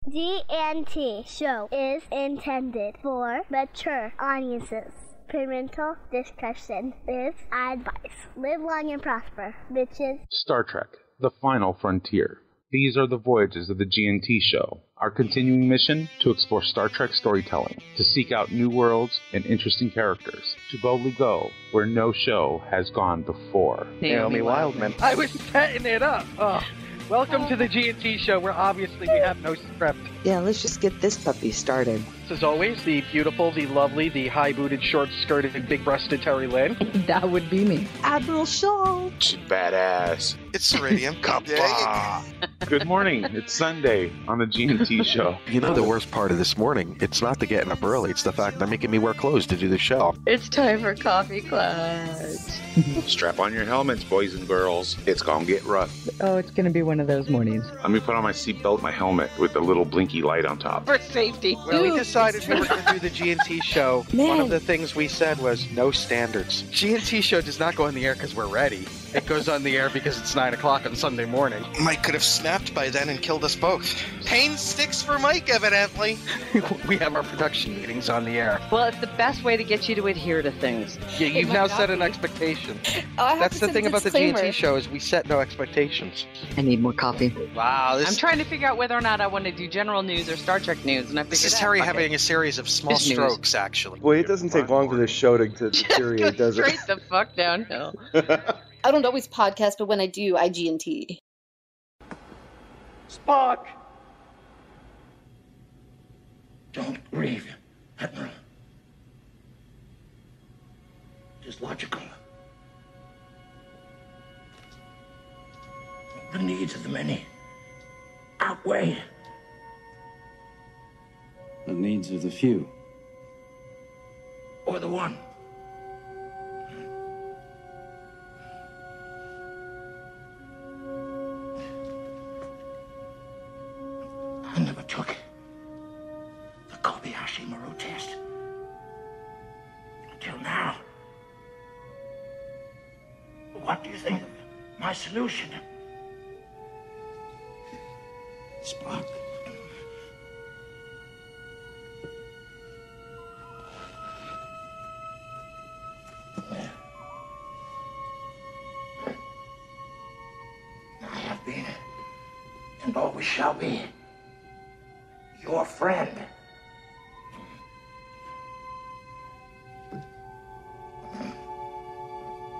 G&T show is intended for mature audiences. Parental discussion is advised. Live long and prosper, bitches. Star Trek: The Final Frontier. These are the voyages of the G&T show. Our continuing mission: to explore Star Trek storytelling, to seek out new worlds and interesting characters, to boldly go where no show has gone before. Naomi Wildman. I was setting it up. Oh. Welcome to the G&T show, where obviously we have no script. Yeah, let's just get this puppy started. As always, the beautiful, the lovely, the high-booted, short-skirted, big-breasted Terry Lynn. That would be me. Admiral Shaw. She's badass. It's Ceridium. Good morning. It's Sunday on the G&T show. You know the worst part of this morning? It's not the getting up early. It's the fact they're making me wear clothes to do the show. It's time for Coffee Clutch. Strap on your helmets, boys and girls. It's gonna get rough. Oh, it's gonna be one of those mornings. Let me put on my seatbelt, my helmet with the little blinky light on top. For safety. When we decided we were going to do the G&T show, one of the things we said was no standards. G&T show does not go on the air because we're ready. It goes on the air because it's 9 o'clock on Sunday morning. Mike could have snapped by then and killed us both. Pain sticks for Mike, evidently. We have our production meetings on the air. Well, it's the best way to get you to adhere to things. Yeah, you've now set an expectation. That's the thing about the G&T show is we set no expectations. I need more coffee. Wow, I'm trying to figure out whether or not I want to do general news or Star Trek news, and I figured This is Terry having a series of small strokes, actually. Well, it doesn't take long for this show to deteriorate, does it? straight the fuck downhill. I don't always podcast, but when I do, I G&T. Spock! Don't grieve, Admiral. It is logical. The needs of the many outweigh the needs of the few. Or the one. I never took the Kobayashi Maru test. Until now. What do you think of my solution? Spock. I have been, and always shall be, your friend.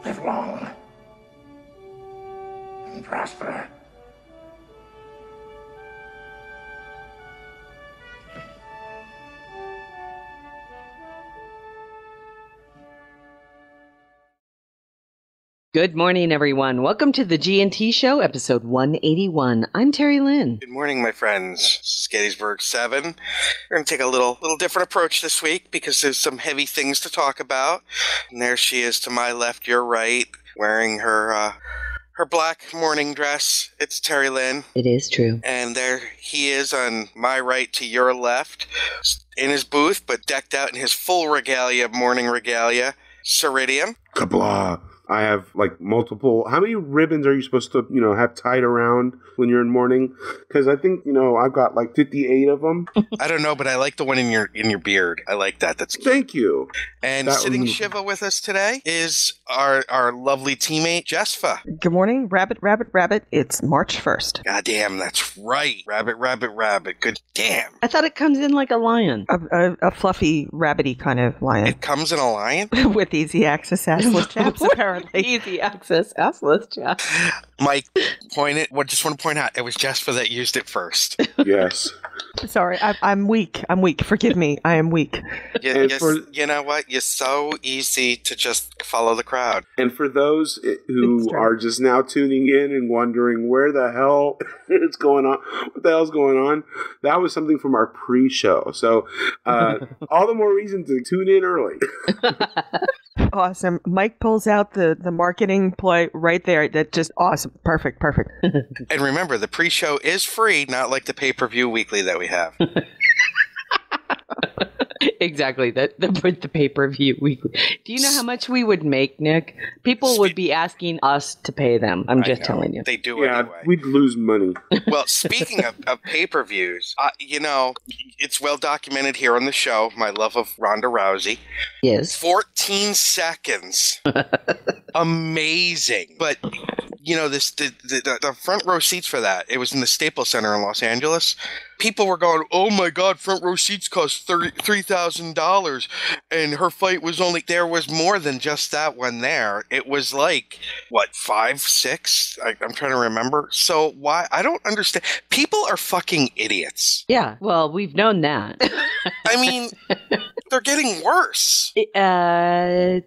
Live long and prosper. Good morning, everyone. Welcome to the G&T Show, episode 181. I'm Terry Lynn. Good morning, my friends. This is Gettysburg 7. We're going to take a little different approach this week because there's some heavy things to talk about. And there she is to my left, your right, wearing her black morning dress. It's Terry Lynn. It is true. And there he is on my right to your left, in his booth, but decked out in his full regalia, morning regalia, Ceridium. Kabla. I have like multiple. How many ribbons are you supposed to, have tied around when you're in mourning? Because I think, I've got like 58 of them. I don't know, but I like the one in your beard. I like that. That's cute. Thank you. And sitting Shiva with us today is our lovely teammate, Jesfa. Good morning, Rabbit. It's March 1st. God damn, that's right. Rabbit. Good damn. I thought it comes in like a lion. A fluffy, rabbity kind of lion. It comes in a lion? With easy access assless chaps, apparently. Easy access assless chaps. Mike, just want to point out, it was Jesfa that used it first. Yes. Sorry, I'm weak. Forgive me, I am weak. You know what? You're so easy to just follow the crowd. And for those who are just now tuning in and wondering where the hell it's going on, what the hell's going on, that was something from our pre-show. So all the more reason to tune in early. Awesome. Mike pulls out the marketing play right there. That's just awesome. Perfect. And remember, the pre-show is free, not like the pay-per-view weekly that we have. Exactly. The pay-per-view weekly. Do you know how much we would make, Nick? People would be asking us to pay them. I'm just telling you. They do anyway. We'd lose money. Well, speaking of pay-per-views, it's well documented here on the show, my love of Ronda Rousey. Yes. 14 seconds. Amazing. But, the front row seats for that, it was in the Staples Center in Los Angeles. People were going, oh my God, front row seats cost $3,000. And her fight was there was more than just that one there. It was like, 5, 6? I'm trying to remember. So why? I don't understand. People are fucking idiots. Yeah, well, we've known that. I mean, they're getting worse. As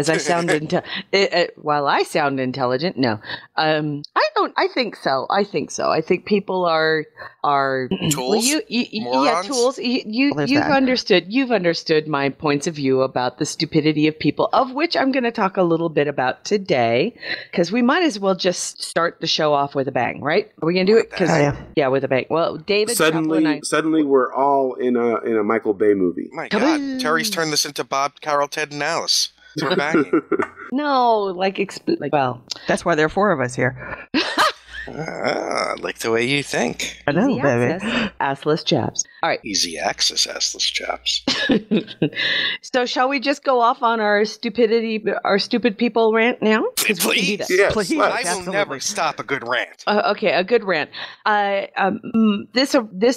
I sound while I sound intelligent, no. I think so. I think people are tools. Yeah, tools. You've understood my points of view about the stupidity of people, of which I'm going to talk a little bit about today, because we might as well just start the show off with a bang, right? Are we going to do it? Yeah, with a bang. Well, David, suddenly we're all in a Michael Bay movie. My God, Terry's turned this into Bob, Carol, Ted, and Alice. We're banging. No, well, that's why there are 4 of us here. I like the way you think. I know, baby. Assless chaps. All right. Easy access, assless chaps. So shall we just go off on our stupid people rant now? Please. We can do that. Yes, Please. I will never stop a good rant. Okay, a good rant. This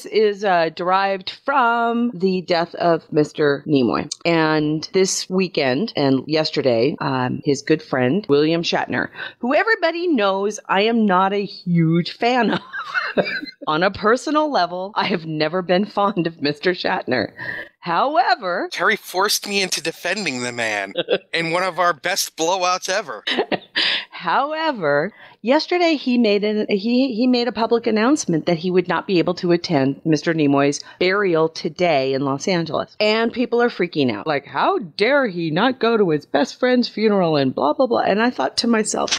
is derived from the death of Mr. Nimoy. And this weekend and yesterday, his good friend, William Shatner, who everybody knows I am not a huge fan of. On a personal level, I have never been fond of Mr. Shatner. However, Terry forced me into defending the man in one of our best blowouts ever. However, yesterday he made a public announcement that he would not be able to attend Mr. Nimoy's burial today in Los Angeles. And people are freaking out. Like, how dare he not go to his best friend's funeral and blah, blah, blah. And I thought to myself,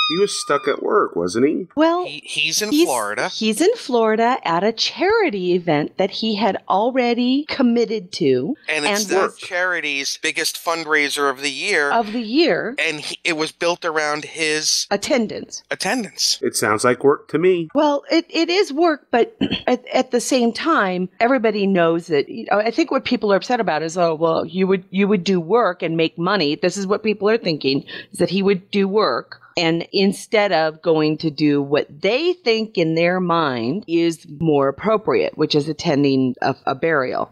he was stuck at work, wasn't he? Well, he's in Florida. He's in Florida at a charity event that he had already committed to. And it's that charity's biggest fundraiser of the year. And it was built around his attendance. It sounds like work to me. Well, it is work, but at the same time, everybody knows that. I think what people are upset about is, you would do work and make money. This is what people are thinking, is that he would do work. And instead of going to do what they think in their mind is more appropriate, which is attending a burial.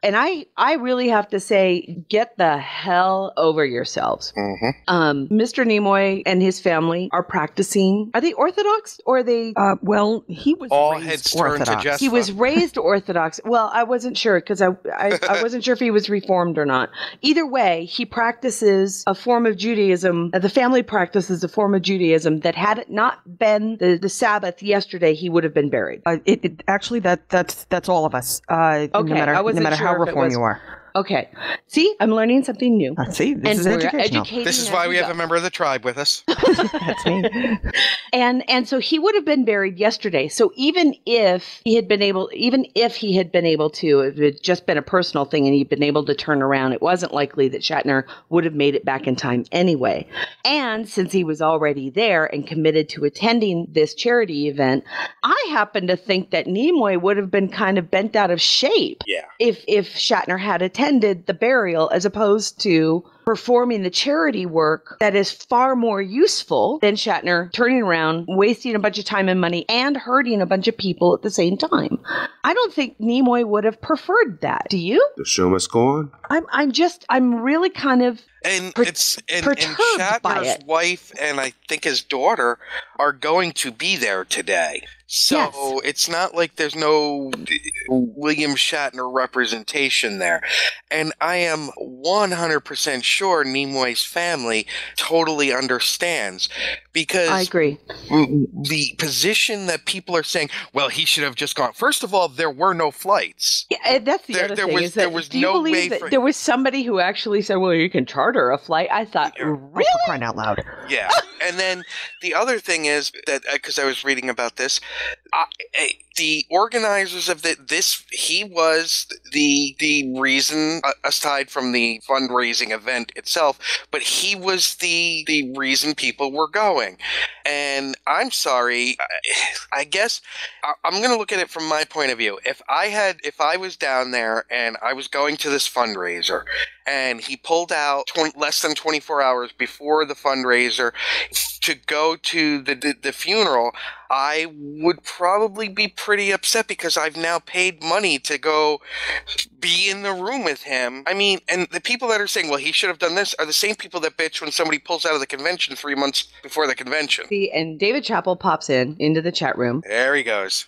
And I really have to say, get the hell over yourselves. Mm-hmm. Mr. Nimoy and his family are practicing. Are they Orthodox or are they? Well, he was all raised heads Orthodox. turned to Jespa. He was raised Orthodox. Well, I wasn't sure because I wasn't sure if he was Reformed or not. Either way, he practices a form of Judaism. The family practices a form of Judaism that had it not been the Sabbath yesterday, he would have been buried. Actually, that's all of us. Okay, no matter sure how reformed you are. Okay. See, I'm learning something new. See, this is educational. This is why we have a member of the tribe with us. That's me. And so he would have been buried yesterday. So even if he had been able to, if it had just been a personal thing and he'd been able to turn around, it wasn't likely that Shatner would have made it back in time anyway. And since he was already there and committed to attending this charity event, I happen to think that Nimoy would have been kind of bent out of shape. Yeah. If Shatner had attended the burial as opposed to performing the charity work that is far more useful than Shatner turning around, wasting a bunch of time and money, and hurting a bunch of people at the same time. I don't think Nimoy would have preferred that. Do you? The show must go on. I'm really kind of perturbed by Shatner's it. wife and I think his daughter are going to be there today. So It's not like there's no William Shatner representation there. And I am 100% sure Nimoy's family totally understands, because I agree. The position that people are saying, well, he should have just gone. First of all, there were no flights. Yeah, that's the other thing. There was no way. There was somebody who actually said, "Well, you can charter a flight." I thought, really? For crying out loud. Yeah. And then the other thing is that, because I was reading about this, the organizers of he was the reason, aside from the fundraising event itself, but he was the reason people were going. And I'm sorry, I guess I'm going to look at it from my point of view. If I was down there and I was going to this fundraiser and he pulled out less than 24 hours before the fundraiser to go to the funeral, I would probably be pretty upset, because I've now paid money to go be in the room with him. I mean, and the people that are saying, well, he should have done this, are the same people that bitch when somebody pulls out of the convention 3 months before the convention. See, and David Chappell pops into the chat room. There he goes.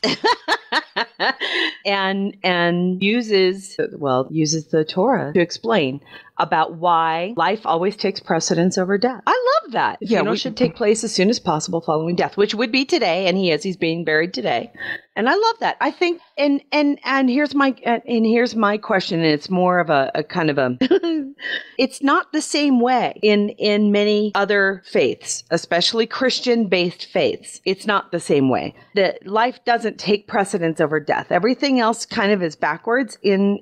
and uses the Torah to explain about why life always takes precedence over death. I love that. The funeral should take place as soon as possible following death, which would be today, and he's being buried today. And I love that. I think, and here's my question, and it's more of a kind of a, it's not the same way in many other faiths, especially Christian-based faiths. It's not the same way. That life doesn't take precedence over death. Everything else kind of is backwards in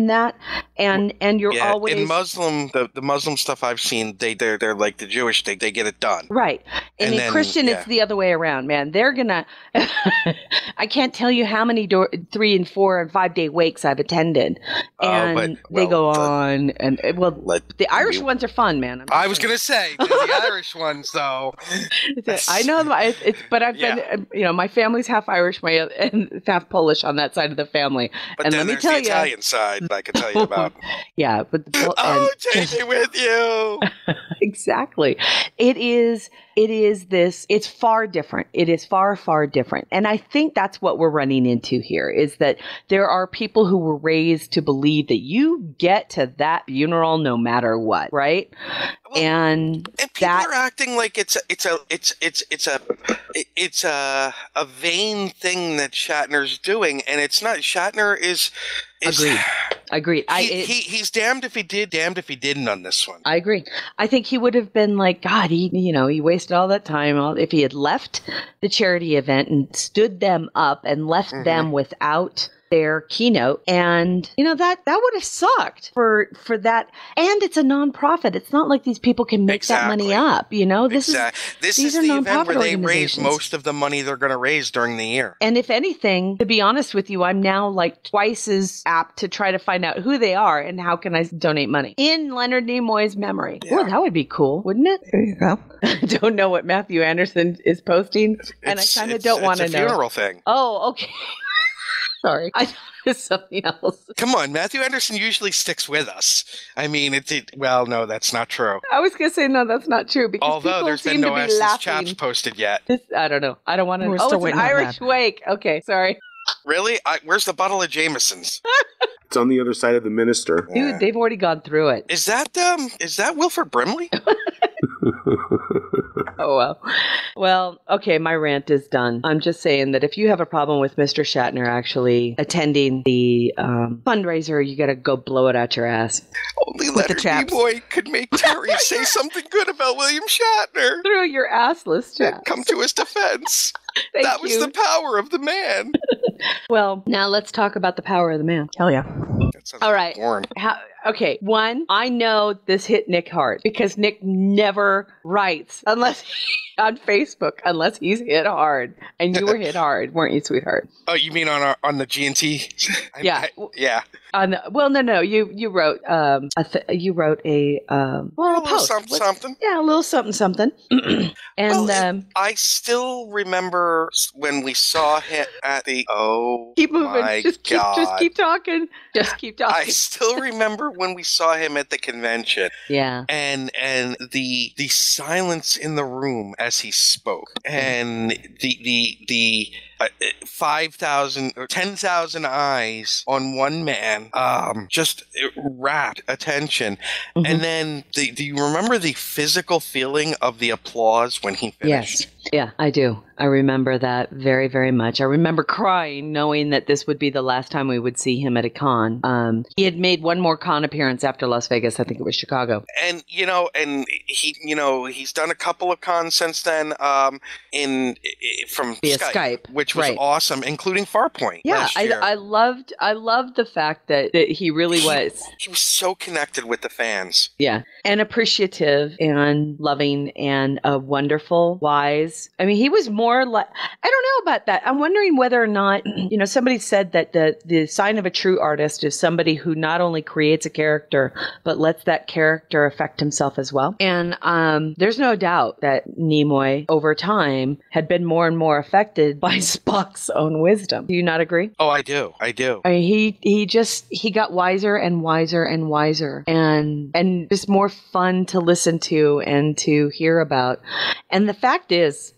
that, and you're always in Muslim, the Muslim stuff I've seen, they're like the Jewish, they get it done. Right. And in Christian, it's the other way around, man. They're gonna, I can't tell you how many 3 and 4 and 5 day wakes I've attended. And they go on. And the Irish ones are fun, man. I was going to say, the Irish ones, though. I know, but I've been, my family's half Irish, and half Polish on that side of the family. But and then let me there's tell the Italian side I can tell you about. Yeah, but take me with you. Exactly. It's far different. It is far, far different. And I think that's what we're running into here, is that there are people who were raised to believe that you get to that funeral no matter what, right? Well, and people are acting like it's a vain thing that Shatner's doing, and it's not. Shatner is Agreed. He's damned if he did, damned if he didn't on this one. I agree. I think he would have been like, God, he wasted all that time. If he had left the charity event and stood them up and left them without their keynote, and that would have sucked for that. And it's a nonprofit. It's not like these people can make that money up. This is the event where they raise most of the money they're going to raise during the year. And if anything, to be honest with you, I'm now like twice as apt to try to find out who they are and how can I donate money in Leonard Nimoy's memory. Yeah. Oh, that would be cool, wouldn't it? There you go. I don't know what Matthew Anderson is posting, and I kind of don't want to know. It's a funeral thing. Oh, okay. Sorry, I thought it was something else. Come on, Matthew Anderson usually sticks with us. I mean, well, no, that's not true. I was going to say, no, that's not true. Because although there's been no Estes Chaps posted yet. I don't know. I don't want to know. Oh, it's an Irish wake. Okay, sorry. Really? Where's the bottle of Jameson's? It's on the other side of the minister. Dude, they've already gone through it. Is that Wilford Brimley? Oh, well. Well, okay, my rant is done. I'm just saying that if you have a problem with Mr. Shatner actually attending the fundraiser, you got to go blow it out your ass. Only Leonard Nimoy could make Terry say something good about William Shatner. Through your assless chaps. Come to his defense. That was the power of the man. Well, now let's talk about the power of the man. Hell yeah. All right. Okay, one, I know this hit Nick hard because Nick never writes on Facebook unless he's hit hard. And you were hit hard, weren't you, sweetheart? Oh, you mean on the G&T? Yeah. Yeah. No. You wrote a little something. Yeah, a little something. And I still remember when we saw him at the keep moving. Just keep talking. I still remember remember when we saw him at the convention? Yeah. And the silence in the room as he spoke, and the 5,000 or 10,000 eyes on one man, just rapt attention. And then do you remember the physical feeling of the applause when he finished? Yes. Yeah, I do. I remember that very, very much. I remember crying knowing that this would be the last time we would see him at a con. He had made one more con appearance after Las Vegas. I think it was Chicago. And, he's done a couple of cons since then, from via Skype, which was awesome, including Farpoint. Yeah, last year. I loved the fact that he really was. He was so connected with the fans. Yeah, and appreciative and loving and wonderful, wise. I mean, he was more like, I don't know about that. I'm wondering whether or not, somebody said that the sign of a true artist is somebody who not only creates a character, but lets that character affect himself as well. And there's no doubt that Nimoy, over time, had been more and more affected by Spock's own wisdom. Do you not agree? Oh, I do. I mean, he got wiser and wiser and wiser and just more fun to listen to and to hear about. And the fact is,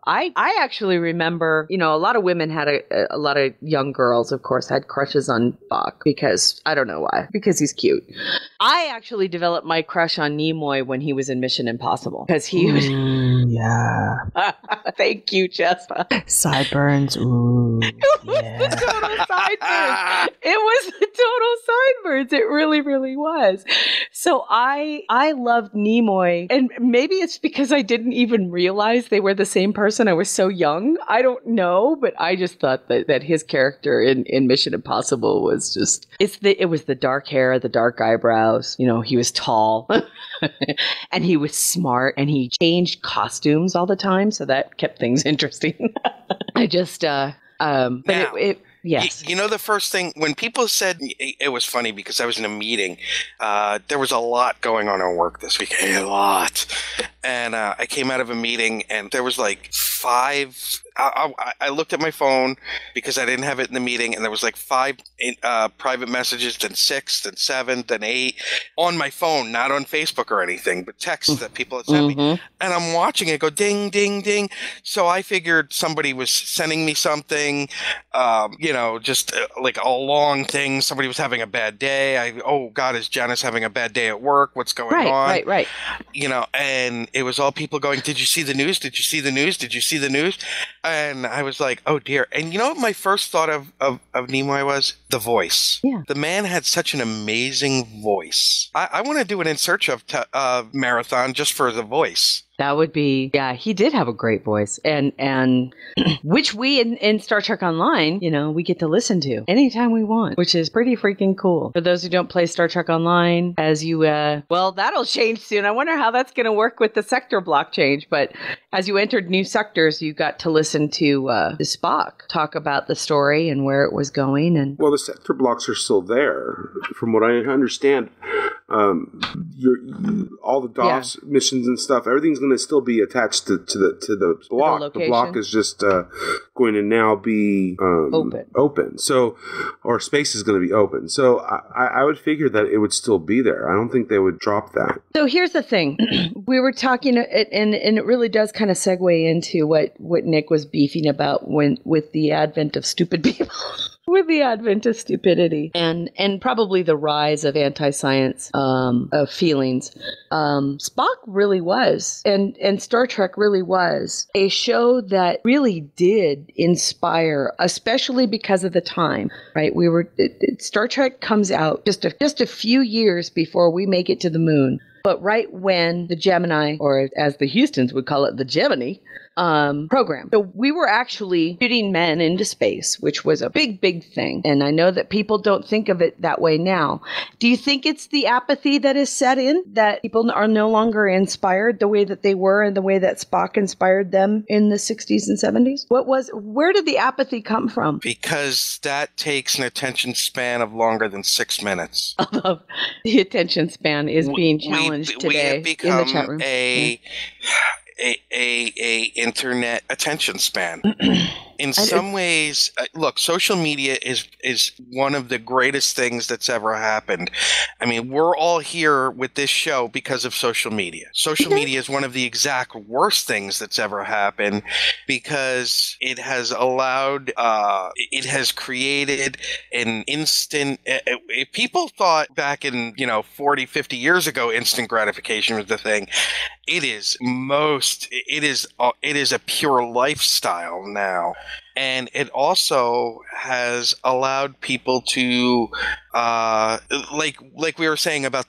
I actually remember, a lot of women had a lot of young girls, of course, had crushes on Spock because, I don't know why, because he's cute. I actually developed my crush on Nimoy when he was in Mission Impossible because he was... Yeah. Thank you, Jespa. Sideburns. Ooh. It was the total sideburns. It was the total sideburns. It really, really was. So I loved Nimoy, and maybe it's because I didn't even realize they were the same person. I was so young. I don't know, but I just thought that his character in Mission Impossible was just it was the dark hair, the dark eyebrows. He was tall and he was smart, and he changed costumes all the time, so that kept things interesting. I just yes. The first thing, when people said, it was funny because I was in a meeting. There was a lot going on at work this week. A lot. And I came out of a meeting and there was like 5. I looked at my phone because I didn't have it in the meeting, and there was like 5 private messages, then 6, then 7, then 8 on my phone, not on Facebook or anything, but texts that people had sent me. And I'm watching it go ding, ding, ding. So I figured somebody was sending me something, just like a long thing. Somebody was having a bad day. Oh God, is Janice having a bad day at work? What's going on? Right. And it was all people going, did you see the news? Did you see the news? Did you see the news? And I was like, oh dear. And what my first thought of Nimoy was? The voice. Yeah. The man had such an amazing voice. I want to do an In Search of marathon just for the voice. That would be, he did have a great voice, and which we in Star Trek Online, we get to listen to anytime we want, which is pretty freaking cool. For those who don't play Star Trek Online, as you, that'll change soon. I wonder how that's going to work with the sector block change, but as you entered new sectors, you got to listen to Spock talk about the story and where it was going. And well, the sector blocks are still there, from what I understand. All the DOS missions and stuff, everything's going to still be attached to the block. The block is just going to now be open. So, or space is going to be open. So I would figure that it would still be there. I don't think they would drop that. So here's the thing. We were talking, and it really does kind of segue into what Nick was beefing about with the advent of stupid people. With the advent of stupidity and probably the rise of anti-science of feelings, Spock really was, and Star Trek really was a show that really did inspire, especially because of the time. Right? Star Trek comes out just a few years before we make it to the moon. But right when the Gemini, or as the Houstons would call it, the Gemini, program. So we were actually shooting men into space, which was a big, big thing. And I know that people don't think of it that way now. Do you think it's the apathy that is set in, that people are no longer inspired the way that they were and the way that Spock inspired them in the 60s and 70s? Where did the apathy come from? Because that takes an attention span of longer than 6 minutes. The attention span is being challenged today we have become in the chat room. a internet attention span. In some ways, look, social media is one of the greatest things that's ever happened. I mean, we're all here with this show because of social media. Social media is one of the exact worst things that's ever happened because it has allowed, it has created an instant. People thought back in 40, 50 years ago, instant gratification was the thing. It is a pure lifestyle now. And it also has allowed people to, like we were saying about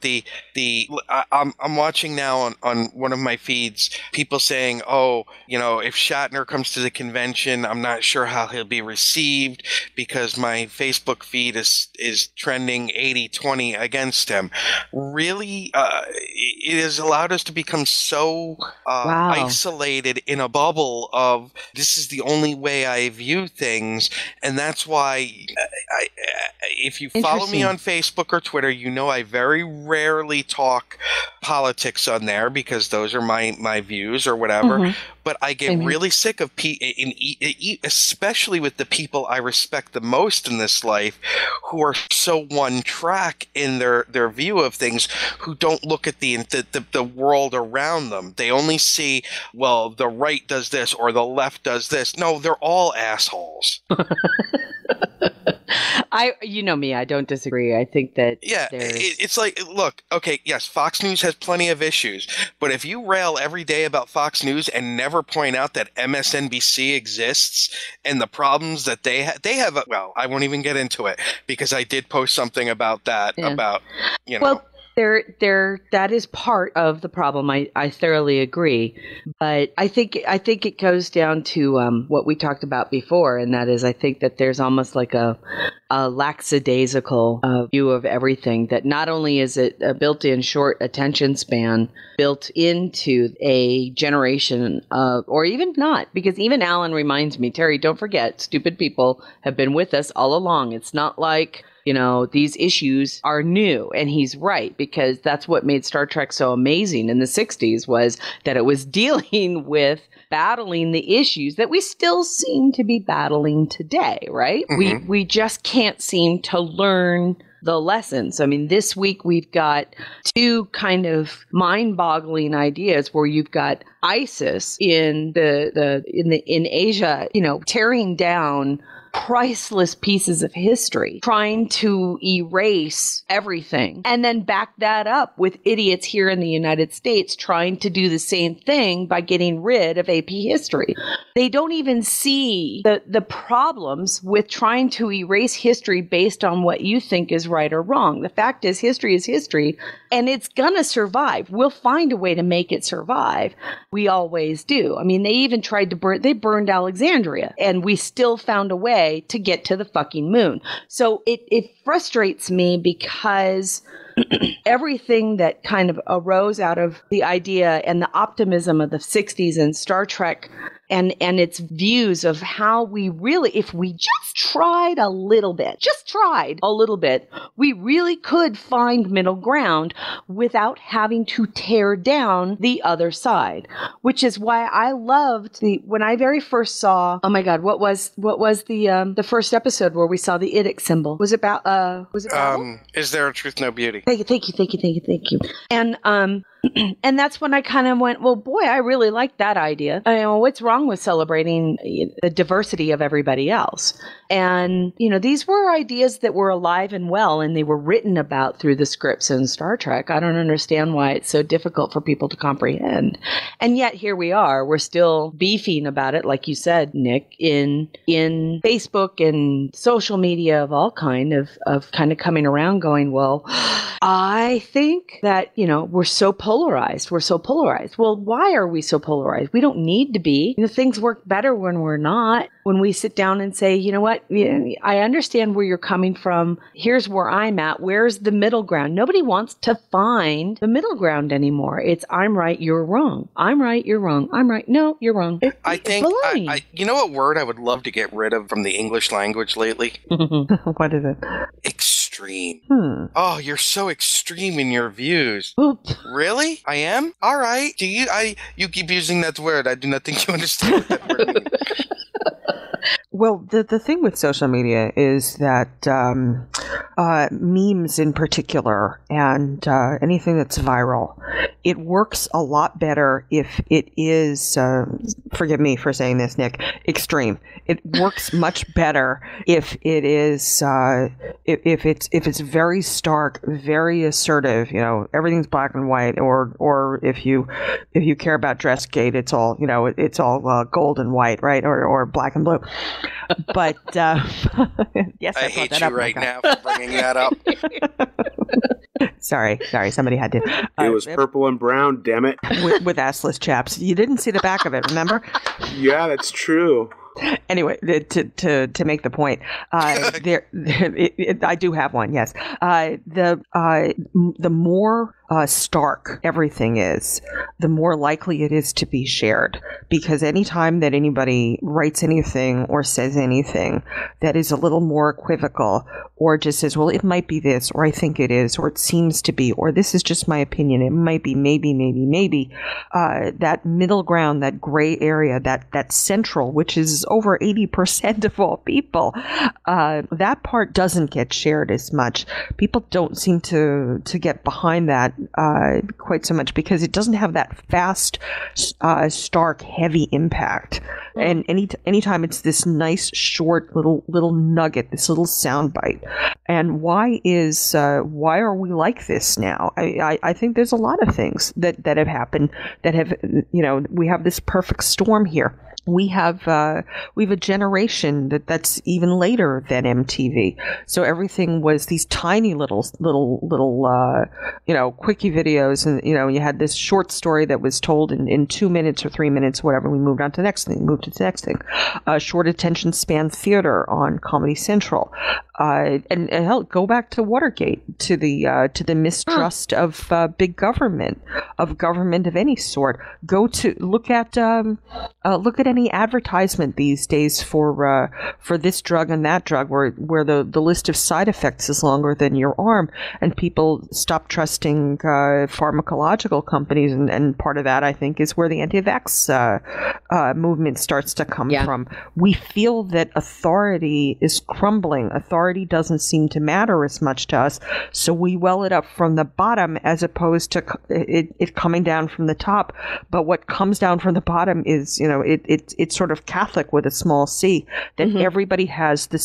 I'm watching now on one of my feeds, people saying, if Shatner comes to the convention, I'm not sure how he'll be received because my Facebook feed is trending 80-20 against him. Really, it has allowed us to become so isolated in a bubble of this is the only way I view things, and that's why if you follow me on Facebook or Twitter, I very rarely talk politics on there because those are my views or whatever. Mm-hmm. But I get really sick of especially with the people I respect the most in this life, who are so one track in their view of things, who don't look at the world around them. They only see, well, the right does this or the left does this. No, they're all assholes. You know me, I don't disagree. I think that it's like, look, okay, yes, Fox News has plenty of issues, but if you rail every day about Fox News and never point out that MSNBC exists and the problems that they have, well, I won't even get into it because I did post something about that, about, Well, that is part of the problem. I thoroughly agree, but I think it goes down to what we talked about before, and that is I think that there's almost like a lackadaisical view of everything. That not only is it a built-in short attention span built into a generation of, or even not, because even Alan reminds me, Terry, don't forget, stupid people have been with us all along. It's not like these issues are new. And he's right, because that's what made Star Trek so amazing in the 60s, was that it was dealing with battling the issues that we still seem to be battling today, right? Mm-hmm. We just can't seem to learn the lessons. I mean, this week we've got two kind of mind-boggling ideas where you've got ISIS in Asia, tearing down priceless pieces of history, trying to erase everything, and then back that up with idiots here in the United States trying to do the same thing by getting rid of AP history. They don't even see the problems with trying to erase history based on what you think is right or wrong. The fact is history, and it's gonna survive. We'll find a way to make it survive. We always do. I mean, they even tried to burned Alexandria, and we still found a way to get to the fucking moon. So it frustrates me because everything that kind of arose out of the idea and the optimism of the 60s and Star Trek and its views of how we really, if we just tried a little bit, we really could find middle ground without having to tear down the other side, which is why I loved when I very first saw, oh my God, what was the first episode where we saw the IDIC symbol? Was it about, Is There a Truth, No Beauty? Thank you. And that's when I kind of went, well, boy, I really like that idea. What's wrong with celebrating the diversity of everybody else? And, these were ideas that were alive and well, and they were written about through the scripts in Star Trek. I don't understand why it's so difficult for people to comprehend. And yet here we are. We're still beefing about it, like you said, Nick, in Facebook and social media of all kind of coming around going, well, I think that, we're so polarized. Well, why are we so polarized? We don't need to be. Things work better when we're not. When we sit down and say, you know what, I understand where you're coming from. Here's where I'm at. Where's the middle ground? Nobody wants to find the middle ground anymore. It's I'm right, you're wrong. I'm right, you're wrong. I'm right. No, you're wrong. I think, you know what word I would love to get rid of from the English language lately? What is it? Extreme extreme. Oh, you're so extreme in your views. Oops. Really? I am? All right. You keep using that word. I do not think you understand what that word means. Well, the thing with social media is that memes in particular and anything that's viral, it works a lot better if it is, forgive me for saying this, Nick, extreme. It works much better if it is, if it's very stark, very assertive, everything's black and white, or if you care about Dressgate, it's all, it's all gold and white, right? Or black and blue. But yes, I hate you right now for bringing that up. Sorry, somebody had to. It was purple and brown, damn it. With assless chaps. You didn't see the back of it, remember? Yeah, that's true. Anyway, to make the point, I do have one. Yes, the more stark everything is, the more likely it is to be shared. Because anytime that anybody writes anything or says anything that is a little more equivocal, or just says, well, it might be this, or I think it is, or it seems to be, or this is just my opinion, it might be, maybe, that middle ground, that gray area, that central, which is over 80% of all people, that part doesn't get shared as much. People don't seem to get behind that quite so much because it doesn't have that fast, stark, heavy impact. And anytime it's this nice, short little nugget, this little soundbite. And why are we like this now? I think there's a lot of things that have happened that have, we have this perfect storm here. We have a generation that's even later than MTV. So everything was these tiny little quickie videos, and you had this short story that was told in 2 minutes or 3 minutes, whatever. We moved on to the next thing. Short attention span theater on Comedy Central, and hell, go back to Watergate, to the mistrust of big government, of any sort. Look at any advertisement these days for this drug and that drug, where the list of side effects is longer than your arm, and people stop trusting pharmacological companies, and part of that, I think, is where the anti-vax movement starts to come from. We feel that authority is crumbling. Authority doesn't seem to matter as much to us, so we well it up from the bottom as opposed to it coming down from the top. But what comes down from the bottom is, it's sort of Catholic with a small c, that everybody has their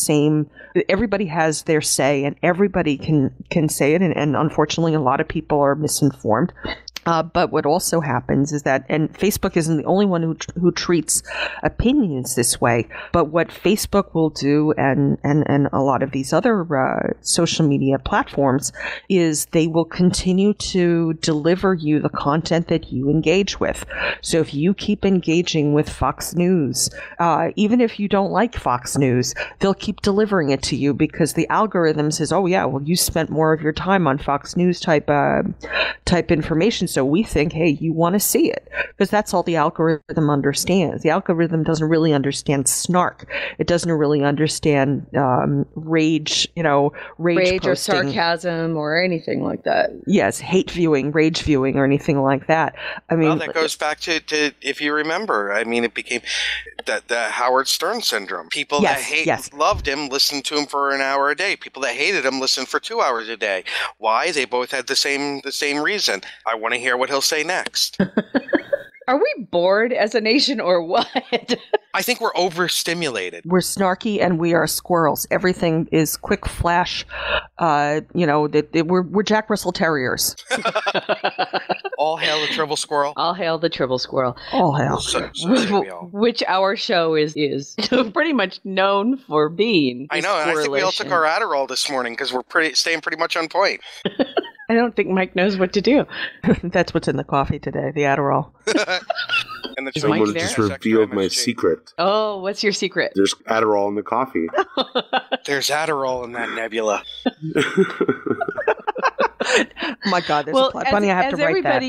say, and everybody can say it, and unfortunately a lot of people are misinformed. But what also happens is that, and Facebook isn't the only one who treats opinions this way, but what Facebook will do, and a lot of these other social media platforms, is they will continue to deliver you the content that you engage with. So if you keep engaging with Fox News, even if you don't like Fox News, they'll keep delivering it to you because the algorithm says, oh yeah, well, you spent more of your time on Fox News type information. So we think, hey, you want to see it, because that's all the algorithm understands. The algorithm doesn't really understand snark. It doesn't really understand rage posting, or sarcasm or anything like that. Yes, hate viewing, rage viewing, or anything like that. I mean, well, that goes back to if you remember. I mean, it became the Howard Stern syndrome. People that loved him listened to him for an hour a day. People that hated him listened for 2 hours a day. Why? They both had the same reason. I want to hear what he'll say next. Are we bored as a nation or what? I think we're overstimulated. We're snarky and we are squirrels. Everything is quick flash. We're Jack Russell Terriers. All hail the Tribble Squirrel. All hail the Tribble Squirrel. All hail. Which our show is pretty much known for being. I know, and I think we all took our Adderall this morning because we're staying pretty much on point. I don't think Mike knows what to do. That's what's in the coffee today, the Adderall. And someone just revealed my secret. Oh, what's your secret? There's Adderall in the coffee. There's Adderall in that nebula. My God, there's a plot. Bunny, I have to write that.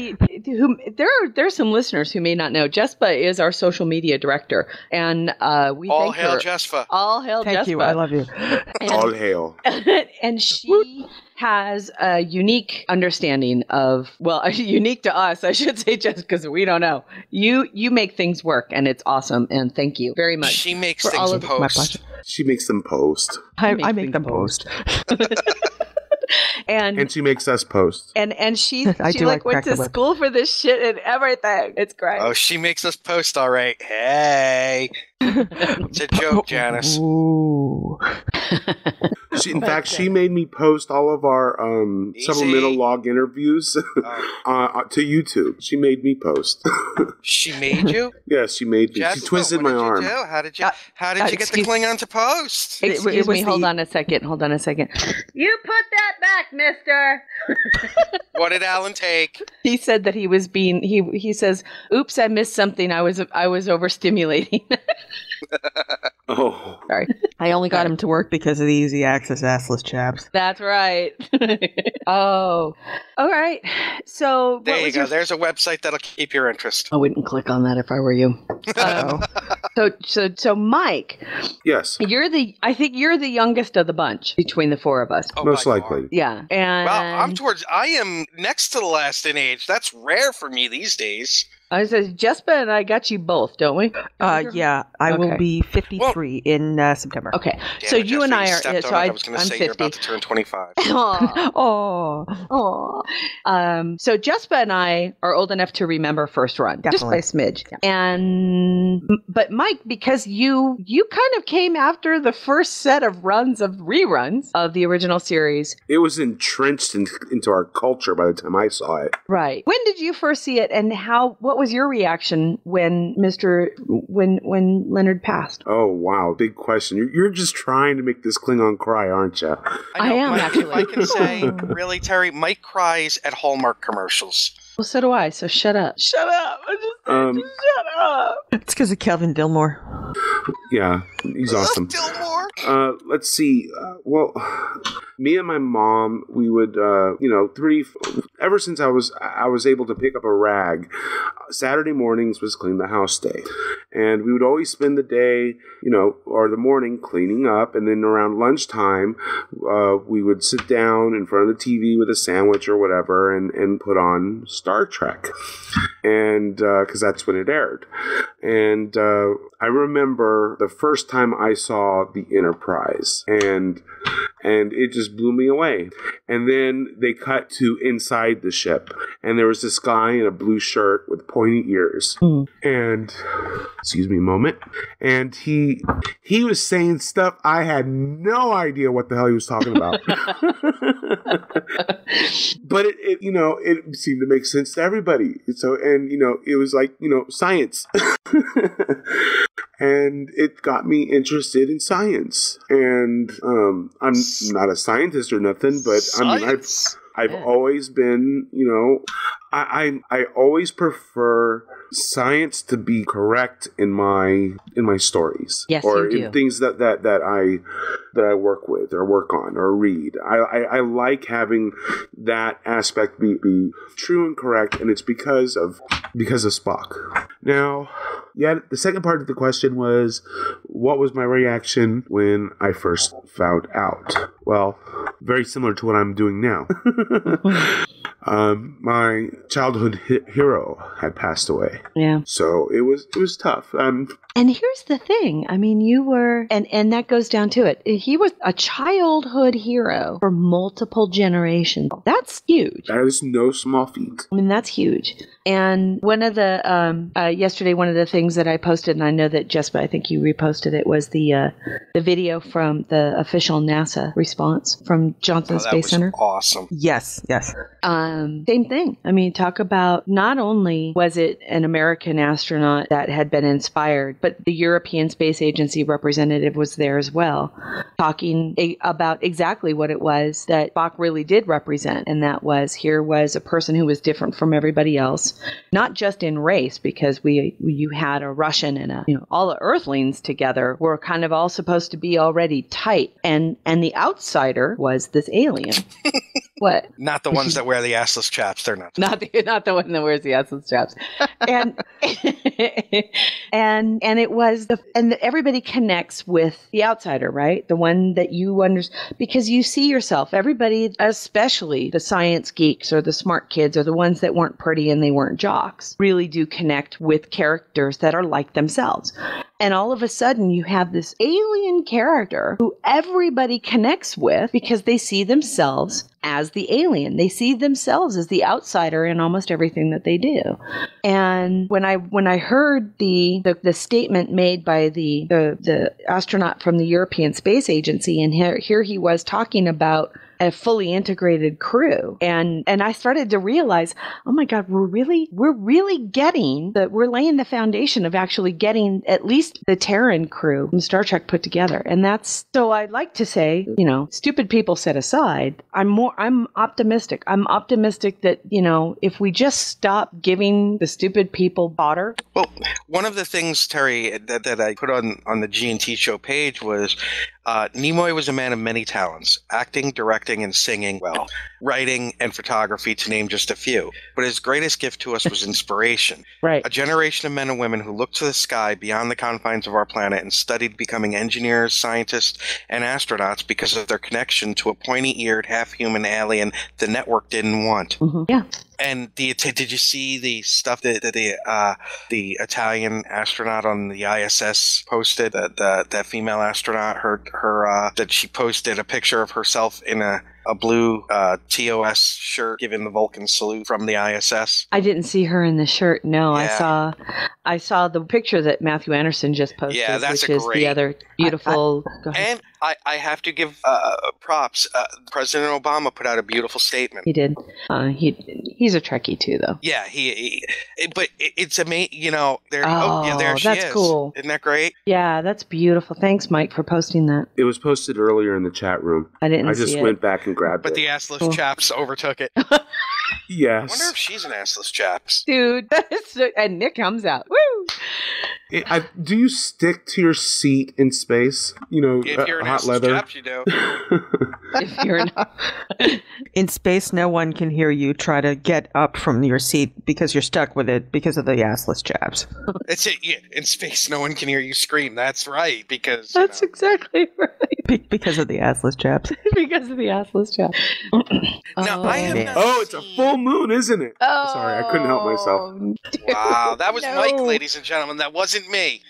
there's some listeners who may not know. Jespa is our social media director, and we all thank hail her. Jespa. All hail Thank Jespa. you. I love you. All hail. And she has a unique understanding of, well, unique to us, I should say, just because we don't know. You make things work, and it's awesome, and thank you very much. She makes things post. She makes them post. I make them post. And she makes us post. And she I do like like went to school for this shit and everything. It's great. Oh, she makes us post, all right. Hey. It's a joke, Janice. Ooh. In fact, she made me post all of our supplemental log interviews to YouTube. She made me post. She made you? Yes, she made me. Jespa, she twisted my arm. Do? How did you get the Klingon to post? Excuse me, hold on a second. You put that back, mister. What did Alan take? He said that he was being he says, "Oops, I missed something. I was overstimulating." Oh, sorry. I only got him to work because of the easy access assless chaps. That's right. Oh, all right. So there you go. There's a website that'll keep your interest. I wouldn't click on that if I were you. So Mike. Yes. I think you're the youngest of the bunch between the four of us. Oh, most likely. Yeah. And I am next to the last in age. That's rare for me these days. I said, Jespa and I got you both, don't we? Yeah, I will be 53 in September. Okay, so you and I are. So I was going to say 50. you're about to turn 25. Oh. So Jespa and I are old enough to remember first run, definitely. Just by a smidge. Yeah. But Mike, because you kind of came after the first set of reruns of the original series. It was entrenched into our culture by the time I saw it. Right. When did you first see it, and what was your reaction when Leonard passed? Oh, wow. Big question. You're just trying to make this Klingon cry, aren't you? I am, actually. I can say, really, Terry, Mike cries at Hallmark commercials. Well, so do I, so shut up. Shut up. Just shut up. It's because of Kelvin Dillmore. Yeah, he's awesome. Dillmore? Let's see. Well, me and my mom, we would, ever since I was able to pick up a rag, Saturday mornings was clean the house day. And we would always spend the day, or the morning cleaning up. And then around lunchtime, we would sit down in front of the TV with a sandwich or whatever and put on Star Trek. And, because that's when it aired. And I remember the first time I saw the Enterprise, and it just blew me away. And then they cut to inside the ship, and there was this guy in a blue shirt with pointy ears. And, excuse me a moment, and he was saying stuff I had no idea what the hell he was talking about. But it seemed to make sense to everybody. So, and it was like, science. And it got me interested in science. And I'm not a scientist or nothing, but I've always been, I always prefer science to be correct in my stories. Yes, or you do. in things that I work with or work on or read. I like having that aspect be true and correct, and it's because of Spock. Now, yeah, the second part of the question was, what was my reaction when I first found out? Well, very similar to what I'm doing now. My childhood hero had passed away. Yeah. So it was tough. And here's the thing. I mean, you were, and that goes down to it. He was a childhood hero for multiple generations. That's huge. That is no small feat. I mean, that's huge. And one of the, yesterday, one of the things that I posted, and I know that Jespa, I think you reposted it, was the video from the official NASA response from Johnson Space Center. Awesome. Yes. Same thing. I mean, talk about, not only was it an American astronaut that had been inspired, but the European Space Agency representative was there as well, talking about exactly what it was that Spock really did represent. And that was, here was a person who was different from everybody else, not just in race, because you had a Russian and all the Earthlings together were kind of all supposed to be already tight. And the outsider was this alien. What? Not the ones that wear the assless chaps. They're not. Not the one that wears the assless chaps. And and it was everybody connects with the outsider, right? The one that you understand, because you see yourself. Everybody, especially the science geeks or the smart kids or the ones that weren't pretty and they weren't jocks, really do connect with characters that are like themselves. And all of a sudden, you have this alien character who everybody connects with because they see themselves as the alien. They see themselves as the outsider in almost everything that they do. And when I heard the statement made by the astronaut from the European Space Agency, and here he was talking about a fully integrated crew, and I started to realize, oh my God, we're really getting that. We're laying the foundation of actually getting at least the Terran crew from Star Trek put together. And that's, so I'd like to say, stupid people set aside, I'm optimistic. I'm optimistic that, if we just stop giving the stupid people fodder. Well, one of the things, Terry, that I put on the G&T show page was Nimoy was a man of many talents: acting, directing, and singing well, writing, and photography, to name just a few. But his greatest gift to us was inspiration. Right. A generation of men and women who looked to the sky beyond the confines of our planet and studied becoming engineers, scientists, and astronauts because of their connection to a pointy-eared, half-human alien the network didn't want. Mm-hmm. Yeah. And did you see the stuff that the Italian astronaut on the ISS posted? That female astronaut, that she posted a picture of herself in a blue TOS shirt giving the Vulcan salute from the ISS. I didn't see her in the shirt. No, Yeah. I saw the picture that Matthew Anderson just posted. Yeah, that's which a is great. the other beautiful. Go ahead. And I have to give props. President Obama put out a beautiful statement. He did. He's a Trekkie too, though. Yeah, but it's amazing. There she that's is. cool. Isn't that great? Yeah, that's beautiful. Thanks, Mike, for posting that. It was posted earlier in the chat room. I didn't I just see it. went back and grabbed But it. the assless chaps overtook it. I Yes. wonder if she's an assless chaps. Dude, and Nick comes out. Woo! Do you stick to your seat in space? If you're an hot assless leather. chaps, you do. If you're not. In space, no one can hear you try to get up from your seat because you're stuck with it because of the assless chaps. It's it. Yeah, in space, no one can hear you scream. That's right, because That's exactly right. Because of the assless chaps. Because of the assless chaps. Now, I have not Oh, it's a full moon, isn't it? Oh, Sorry, I couldn't help myself. Wow, that was No. Mike, ladies and gentlemen. That wasn't me.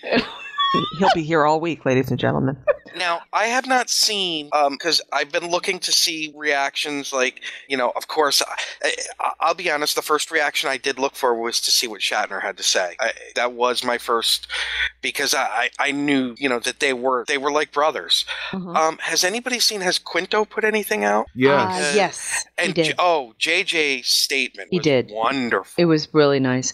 He'll be here all week, ladies and gentlemen. Now, I have not seen, because I've been looking to see reactions, of course, I'll be honest, the first reaction I did look for was to see what Shatner had to say. That was my first, because I knew, that they were like brothers. Mm-hmm. Has Quinto put anything out? Yes. Yes, he And did. JJ's statement was wonderful. It was really nice.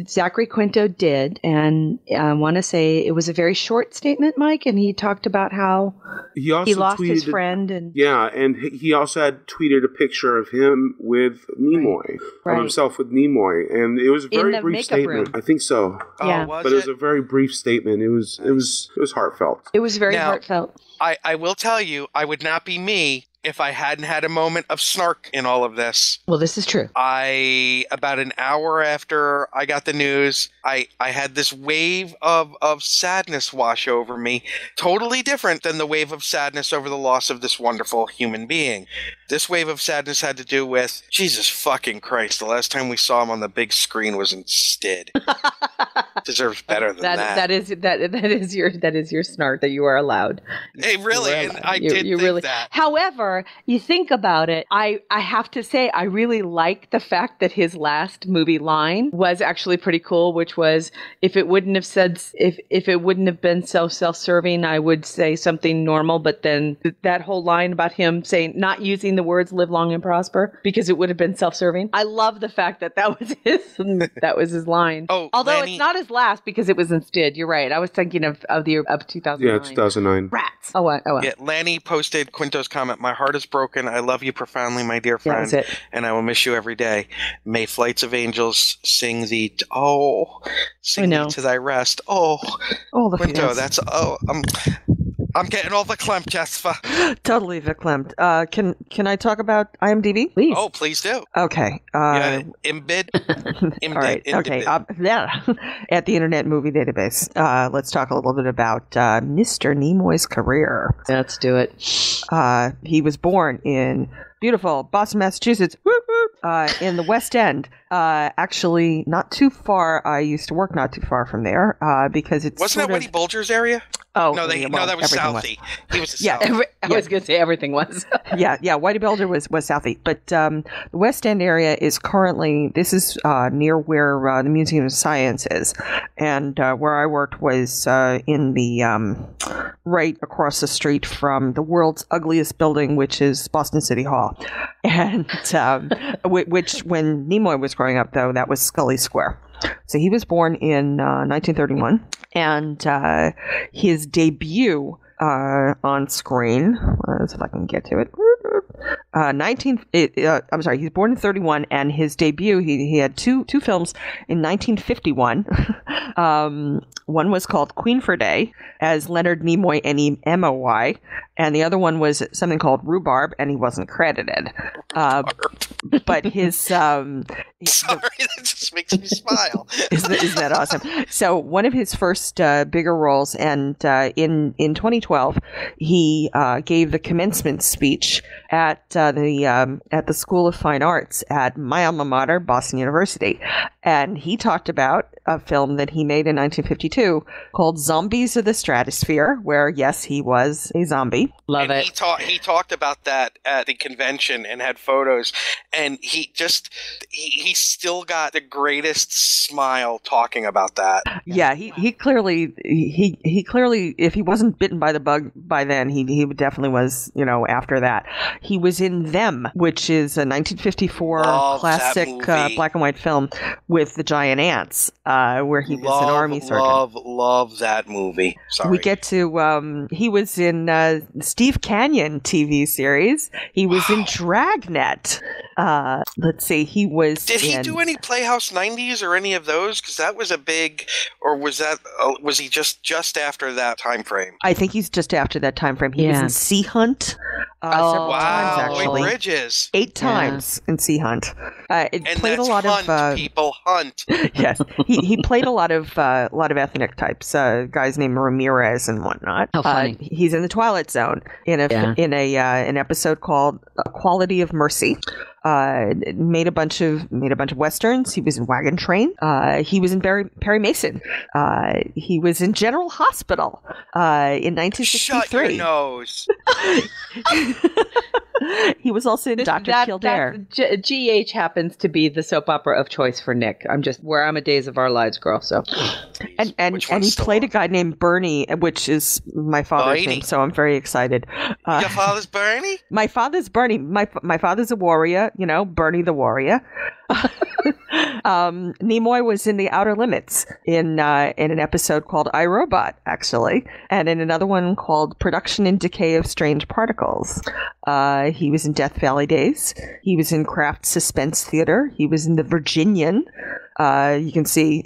Zachary Quinto did, and I want to say it was a very short statement, Mike, and he talked about how He also he lost his tweeted- friend. And Yeah, and he also had tweeted a picture of him with Nimoy, Right. of himself with Nimoy, and it was a In very the brief makeup statement. room. I think so, Yeah. Was but it was a very brief statement. It was heartfelt. it was very Now- heartfelt. I will tell you, I would not be me if I hadn't had a moment of snark in all of this. Well, this is true. About an hour after I got the news, I had this wave of sadness wash over me, totally different than the wave of sadness over the loss of this wonderful human being. This wave of sadness had to do with, Jesus fucking Christ, the last time we saw him on the big screen was in Stid. Deserves better than that. That is your snark that you are allowed. Hey, really? You are And allowed. I You- did you think really, that. However, you think about it, I have to say I really like the fact that his last movie line was actually pretty cool, which was, if it wouldn't have been so self-serving, I would say something normal. But then that whole line about him saying, not using the words "live long and prosper" because it would have been self-serving. I love the fact that was his line. Oh, although Lanny, it's not his last because it was instead. You're right. I was thinking of 2009. Yeah, 2009. Rats. Oh what? Yeah, Lanny posted Quinto's comment, "My heart is broken. I love you profoundly, my dear Yeah, friend, that's it. and I will miss you every day. May flights of angels sing thee I know. to thy rest." Oh, All the Quinto, feels. that's I'm getting all verklempt, Jasper. Totally verklempt. Can I talk about IMDb? Please. Oh, please do. Okay. Imbid. All right. Okay. At the Internet Movie Database, let's talk a little bit about Mr. Nimoy's career. Let's do it. He was born in beautiful Boston, Massachusetts, in the West End. Actually, not too far. I used to work not too far from there because it's wasn't that Whitey Bulger's area? Oh, no, that was Southie. He was yeah. I was going to say everything was. yeah. Whitey Bulger was Southie, but the West End area is currently near where the Museum of Science is, and where I worked was in the right across the street from the world's ugliest building, which is Boston City Hall, and which when Nimoy was growing up, though, that was Scully Square. So he was born in 1931, and his debut on screen, let's see if I can get to it. I'm sorry, he was born in 31, and his debut, he had two films in 1951. One was called Queen for Day as Leonard Nimoy, N-E-M-O-Y, and the other one was something called Rhubarb, and he wasn't credited. But his sorry, that just makes me smile. Isn't that awesome? So one of his first bigger roles, and in 2012, he gave the commencement speech at the School of Fine Arts at my alma mater, Boston University, and he talked about a film that he made in 1952 called Zombies of the Stratosphere, where yes, he was a zombie. Love it. He talked about that at the convention and had photos, and he still got the greatest smile talking about that. Yeah, he clearly if he wasn't bitten by the bug by then, he definitely was, after that. He was in Them, which is a 1954 classic black and white film with the giant ants, where he was an army surgeon. Love that movie. Sorry. We get to he was in Steve Canyon TV series. He was in Dragnet. Let's see, he was. Did he do any Playhouse 90s or any of those? Because that was a big, or was he just after that time frame? I think he's just after that time frame. He was in Sea Hunt. Several times, actually. Lloyd Bridges. 8 times in Sea Hunt. And played that's a lot Hunt, of people Hunt. Yes, he played a lot of ethnic types, guys named Ramirez and whatnot. How funny. He's in the Twilight Zone in an episode called Quality of Mercy. Made a bunch of westerns. He was in Wagon Train. He was in Perry Mason. He was in General Hospital in 1963. Shut your nose. He was also in Dr. Kildare. GH happens to be the soap opera of choice for Nick. I'm a Days of Our Lives girl. So, and he played a guy named Bernie, which is my father's name. So I'm very excited. Your father's Bernie? My father's Bernie. My father's a warrior. Bernie the warrior. Nimoy was in The Outer Limits in an episode called I, Robot, actually, and in another one called Production and Decay of Strange Particles. He was in Death Valley Days. He was in Kraft Suspense Theater. He was in The Virginian. You can see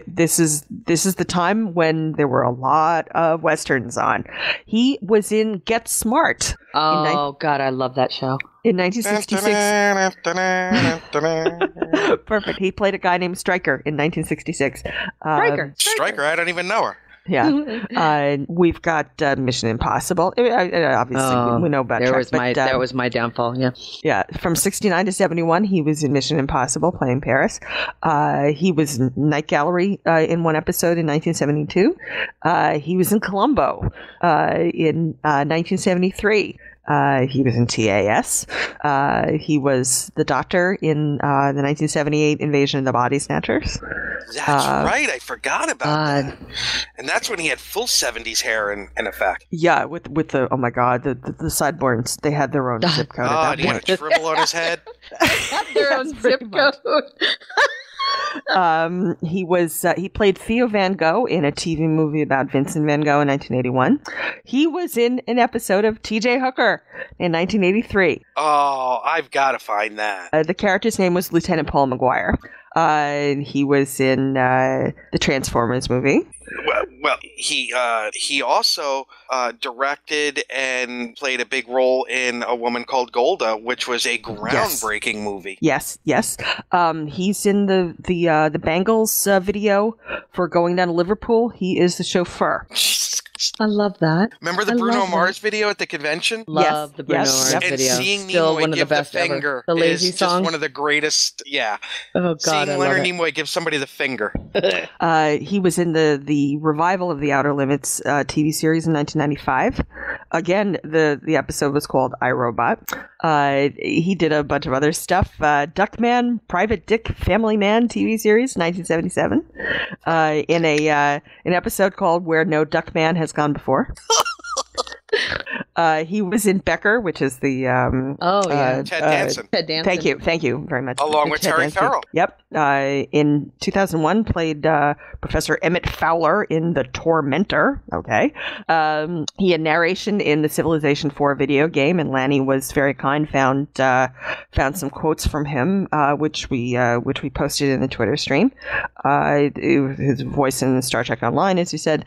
this is the time when there were a lot of westerns on. He was in Get Smart. Oh God, I love that show. In 1966. Perfect. He played a guy named Stryker in 1966. Stryker, I don't even know her. Yeah. We've got Mission Impossible. Obviously, we know about Trek. That was my downfall, yeah. Yeah. From 69 to 71, he was in Mission Impossible playing Paris. He was in Night Gallery in one episode in 1972. He was in Columbo in 1973. He was in TAS. He was the Doctor in the 1978 Invasion of the Body Snatchers. That's right. I forgot about that. And that's when he had full 70s hair in effect. Yeah, with the oh my God, the sideburns. They had their own zip code. Oh, he had a tribble on his head. Had their own zip code. He played Theo Van Gogh in a TV movie about Vincent Van Gogh in 1981. He was in an episode of T.J. Hooker in 1983. Oh, I've got to find that. The character's name was Lieutenant Paul McGuire. He was in the Transformers movie. Well, he also directed and played a big role in A Woman Called Golda, which was a groundbreaking movie. Yes. He's in the Bangles video for Going Down to Liverpool. He is the chauffeur. I love that. Remember the Bruno Mars video at the convention? Love the Bruno Mars video. And seeing Still Nimoy one of give the best the finger ever. The Lazy is song? just one of the greatest. Yeah. Oh God, seeing I love Leonard it. Nimoy give somebody the finger. He was in the revival of the Outer Limits TV series in 1995. Again, the episode was called iRobot. He did a bunch of other stuff. Duckman, Private Dick, Family Man TV series, 1977. In an episode called Where No Duckman Has Gone Before. He was in Becker, which is the Ted Danson. Ted Danson. Thank you very much. Along with Terry Farrell. Yep. In 2001, played Professor Emmett Fowler in The Tormentor. Okay. He had narration in the Civilization 4 video game, and Lanny was very kind. Found some quotes from him, which we posted in the Twitter stream. His voice in Star Trek Online, as you said,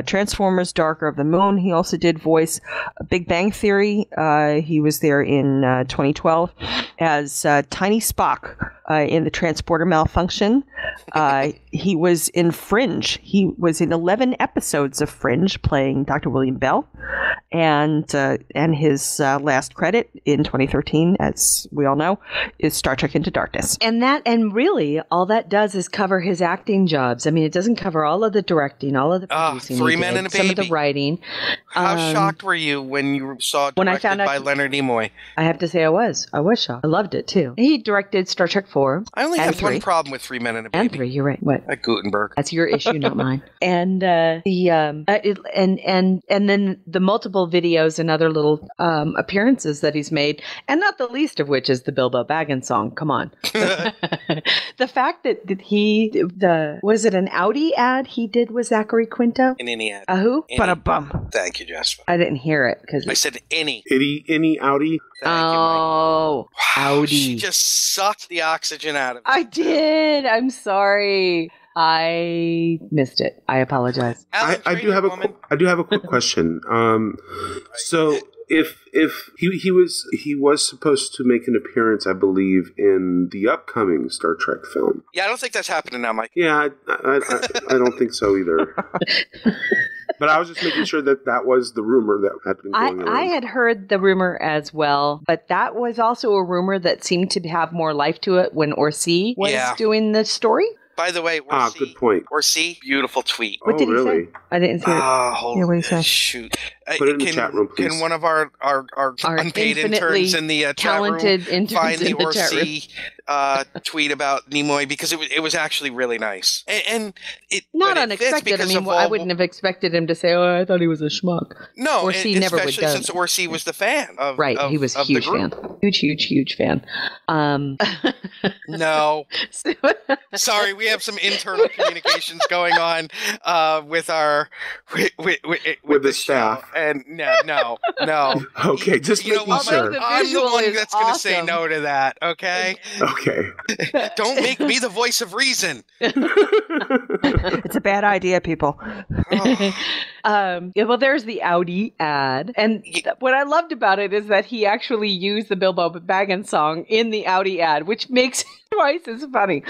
Transformers: Darker of the Moon. He also did voice Big Bang Theory. He was there in 2012 as Tiny Spock in the Transporter Malfunction. He was in Fringe. He was in 11 episodes of Fringe playing Dr. William Bell. And his last credit in 2013, as we all know, is Star Trek Into Darkness. And really, all that does is cover his acting jobs. I mean, it doesn't cover all of the directing, all of the producing. Three Men and a Baby. Some of the writing. How shocked were you when you saw it directed by Leonard Nimoy? I have to say I was shocked. I loved it, too. He directed Star Trek 4. I only have one problem with Three Men and a Baby. And 3, you're right. What? At Gutenberg. That's your issue, not mine. And then the multiple videos and other little appearances that he's made, and not the least of which is the Bilbo Baggins song. Come on. The fact that was it an Audi ad he did with Zachary Quinto? An any ad. A who? Ba-da-bum. Thank you, Jasper. I didn't hear it because I said any. Any Audi? Oh, Audi. She just sucked the oxygen out of it. I did. I'm sorry. I missed it. I apologize. I do have a quick question. So if he was supposed to make an appearance, I believe, in the upcoming Star Trek film. Yeah, I don't think that's happening now, Mike. Yeah, I don't think so either. But I was just making sure that was the rumor that had been going around. I had heard the rumor as well, but that was also a rumor that seemed to have more life to it when Orsi was doing the story. By the way, Orsi, good point. Orsi, beautiful tweet. What did he say? I didn't see it. Hold what did he say? Shoot. Put it in the chat room, please. Can one of our unpaid interns in the chat room find the Orsi tweet about Nimoy? Because it was actually really nice. And it not unexpected. I mean, I wouldn't have expected him to say, "Oh, I thought he was a schmuck." No, Orsi never would. Especially since Orsi was the fan of he was a huge fan, huge fan. No, sorry, we have some internal communications going on with our with the staff. And no. Okay, just making sure. I'm the one that's going to say no to that. Okay. Okay. Don't make me the voice of reason. It's a bad idea, people. Well, there's the Audi ad, and what I loved about it is that he actually used the Bilbo Baggins song in the Audi ad, which makes it twice as funny.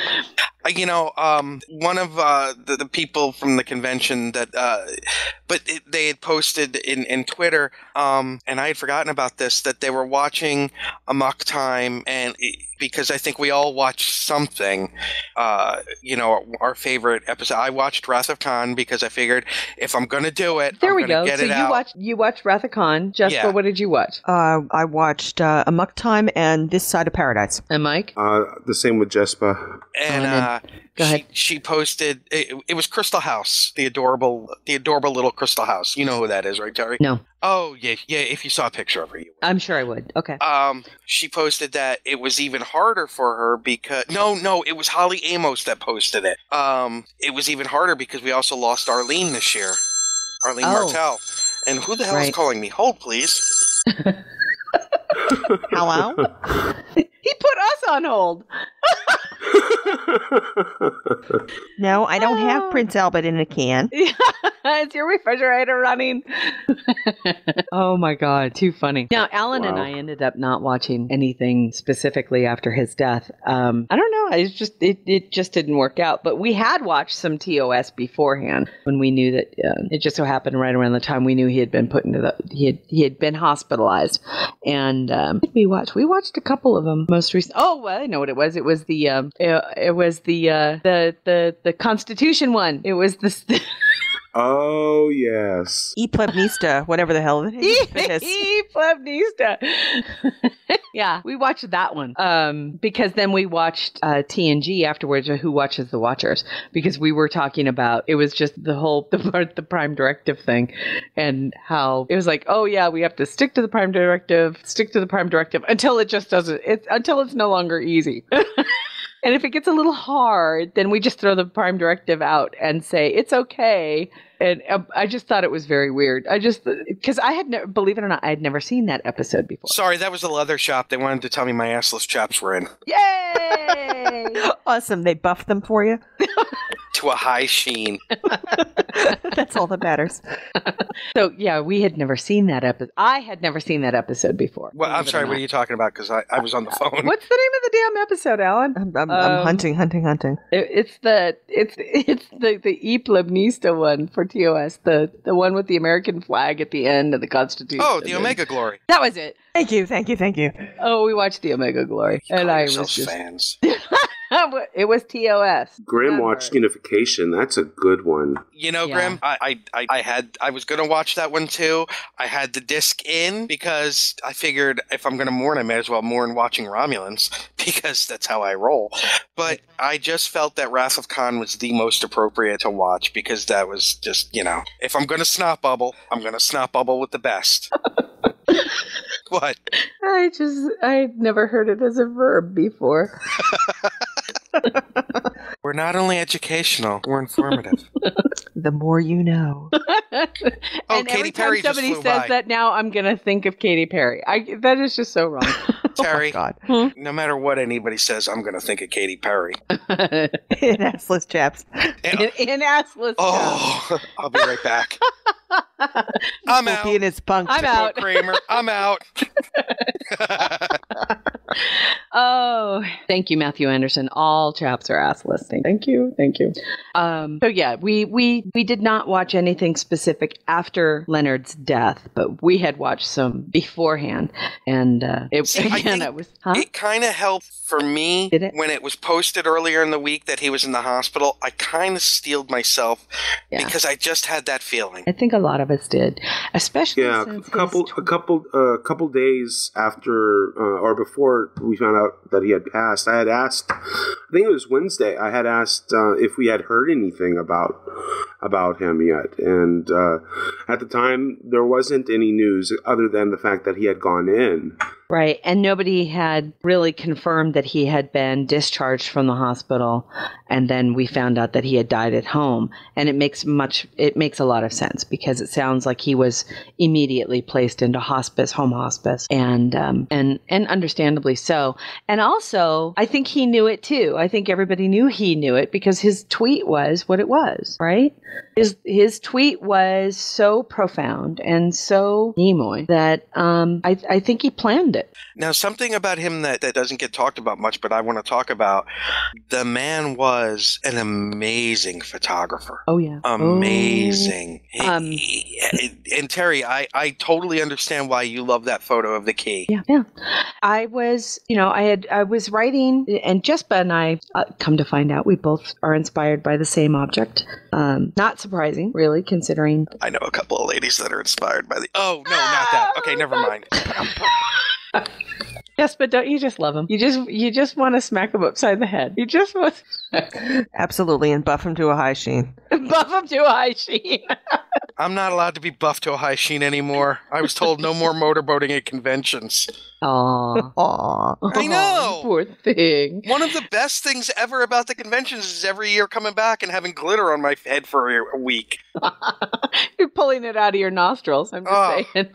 One of the people from the convention they had posted in Twitter, and I had forgotten about this, that they were watching Amok Time, and because I think we all watched something, our favorite episode. I watched Wrath of Khan because I figured if I'm going to do it, there I'm we go. Get so it out. You watched Wrath of Khan. Jasper, what did you watch? I watched Amok Time and This Side of Paradise. And Mike? The same with Jespa. And go ahead. She posted it was Crystal House, the adorable little Crystal House. You know who that is, right, Terry? No. Oh yeah. If you saw a picture of her, you would. I'm sure I would. Okay. She posted that it was even harder for her because no, it was Holly Amos that posted it. It was even harder because we also lost Arlene this year, Arlene Martell. And who the hell is calling me? Hold, please. Hello? He put us on hold. No, I don't have Prince Albert in a can. Is your refrigerator running? Oh my God, too funny. Now, Alan and Wow. I ended up not watching anything specifically after his death. I don't know. It just didn't work out. But we had watched some TOS beforehand when we knew that it just so happened right around the time we knew he had been put into he had been hospitalized. And what did we watch? We watched a couple of them most recently. Oh, well, I know what it was. It was the Constitution one. It was the. Oh, yes. E Plebnista, whatever the hell it is. E Plebnista. Yeah, we watched that one. Because then we watched TNG afterwards, Who Watches the Watchers, because we were talking about, it was just the Prime Directive thing, and how it was like, oh yeah, we have to stick to the Prime Directive until it just doesn't, until it's no longer easy. And if it gets a little hard, then we just throw the Prime Directive out and say, it's okay. And I just thought it was very weird. Because I had never, believe it or not, I had never seen that episode before. Sorry, that was a leather shop. They wanted to tell me my assless chaps were in. Yay! Awesome. They buffed them for you. To a high sheen. That's all that matters. So, yeah, we had never seen that episode. I had never seen that episode before. Well, I'm sorry, what are you talking about? Because I was on the phone. What's the name of the damn episode, Alan? I'm hunting. It's the E Plebnista one for TOS, the one with the American flag at the end of the Constitution. Oh, the Omega Glory. That was it. Thank you. Oh, we watched the Omega Glory, You and call I was yourselves just fans. It was TOS. Grim watched Unification. That's a good one. You know, Grim, I was gonna watch that one too. I had the disc in because I figured if I'm gonna mourn, I may as well mourn watching Romulans because that's how I roll. But I just felt that Wrath of Khan was the most appropriate to watch because that was just, if I'm gonna snot bubble, I'm gonna snot bubble with the best. What? I'd never heard it as a verb before. We're not only educational, we're informative. The more you know. And Katy Perry just somebody flew says by. that now, I'm going to think of Katy Perry. That is just so wrong. Terry, God. No matter what anybody says, I'm going to think of Katy Perry. In assless chaps. In assless Oh, I'll be right back. I'm out. In his punk. I'm out. Kramer, I'm out. Oh, thank you, Matthew Anderson. All chaps are assless. Thank you. So yeah, we did not watch anything specific after Leonard's death, but we had watched some beforehand, and it kind of helped for me when it was posted earlier in the week that he was in the hospital. I kind of steeled myself because I just had that feeling. I think a lot of us did, especially since a couple days after or before we found out that he had passed. I had asked, I think it was Wednesday. I had asked if we had heard anything about him yet, and at the time there wasn't any news other than the fact that he had gone in. Right, and nobody had really confirmed that he had been discharged from the hospital, and then we found out that he had died at home, and it makes a lot of sense because it sounds like he was immediately placed into home hospice, and understandably so. And also, I think he knew it too. I think everybody knew he knew it because his tweet was what it was, right? His tweet was so profound and so Nimoy that I think he planned it. Now, something about him that doesn't get talked about much, but I want to talk about, the man was an amazing photographer. Oh, yeah. Amazing. And Terry, I totally understand why you love that photo of the key. Yeah. I was writing, and Jespa and I, come to find out, we both are inspired by the same object. Not surprising, really, considering... I know a couple of ladies that are inspired by the... Oh, no, not that. Okay, never mind. Yes, but don't you just love him? You just want to smack him upside the head. You just want... Absolutely, and buff him to a high sheen. Buff him to a high sheen. I'm not allowed to be buffed to a high sheen anymore. I was told no more motorboating at conventions. Aww. I know. Poor thing. One of the best things ever about the conventions is every year coming back and having glitter on my head for a week. You're pulling it out of your nostrils. I'm just saying.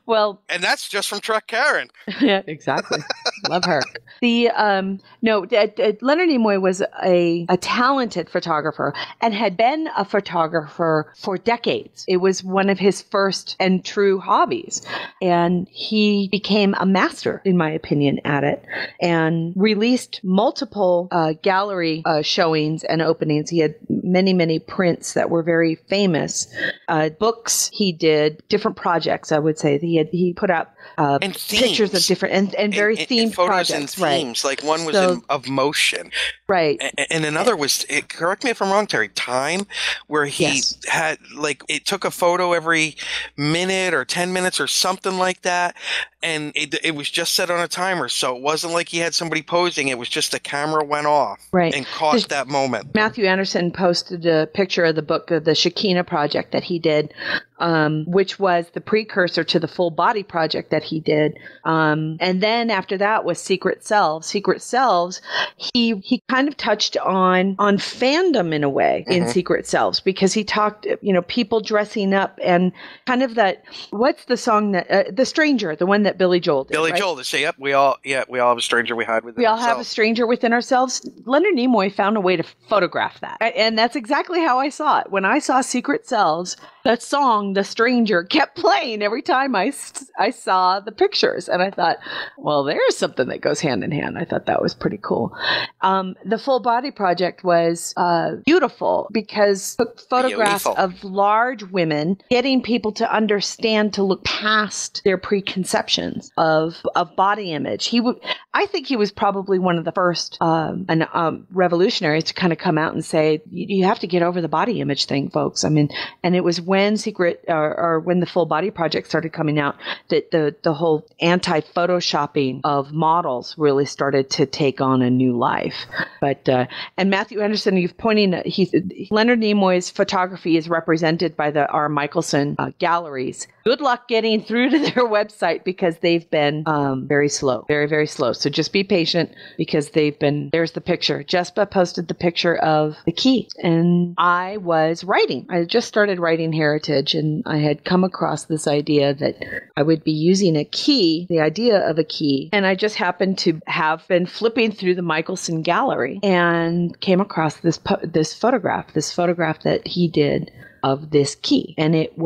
Well, and that's just from Truck Karen. Yeah, exactly. Love her. Leonard Nimoy was a talented photographer and had been a photographer for decades. It was one of his first and true hobbies. And he became a master, in my opinion, at it and released multiple gallery showings and openings. He had many, many prints that were very famous. Books, he did different projects, I would say. He put up pictures of different and very themed photos projects. And themes. Like one was of motion. Right. And another was, correct me if I'm wrong, Terry, time, where he had, like, it took a photo every minute or 10 minutes or something like that. And it was just set on a timer. So it wasn't like he had somebody posing. It was just the camera went off and caught that moment. Matthew Anderson posted a picture of the book of the Shekinah project that he did, which was the precursor to the full body project that he did. And then after that was Secret Selves. Secret Selves, he kind of touched on fandom in a way in Secret Selves, because he talked, people dressing up and kind of that, what's the song that, The Stranger, the one that Billy Joel did, Billy Joel, to say, yep, we all have a stranger we hide within ourselves. We all have a stranger within ourselves. Leonard Nimoy found a way to photograph that. And that's exactly how I saw it. When I saw Secret Selves, that song, The Stranger, kept playing every time I saw the pictures. And I thought, well, there's something that goes hand in hand. I thought that was pretty cool. The Full Body Project was beautiful because took photographs of large women, getting people to understand, to look past their preconceptions of body image. I think he was probably one of the first revolutionaries to kind of come out and say, you have to get over the body image thing, folks. I mean, and it was when when the Full Body Project started coming out that the whole anti-photoshopping of models really started to take on a new life. But and Matthew Anderson, Leonard Nimoy's photography is represented by the R. Michelson galleries. Good luck getting through to their website because they've been very slow, very, very slow. So just be patient because there's the picture. Jespa posted the picture of the key. And I was writing. I just started writing Heritage, and I had come across this idea that I would be using a key, the idea of a key. And I just happened to have been flipping through the Michelson gallery and came across this photograph that he did of this key. And it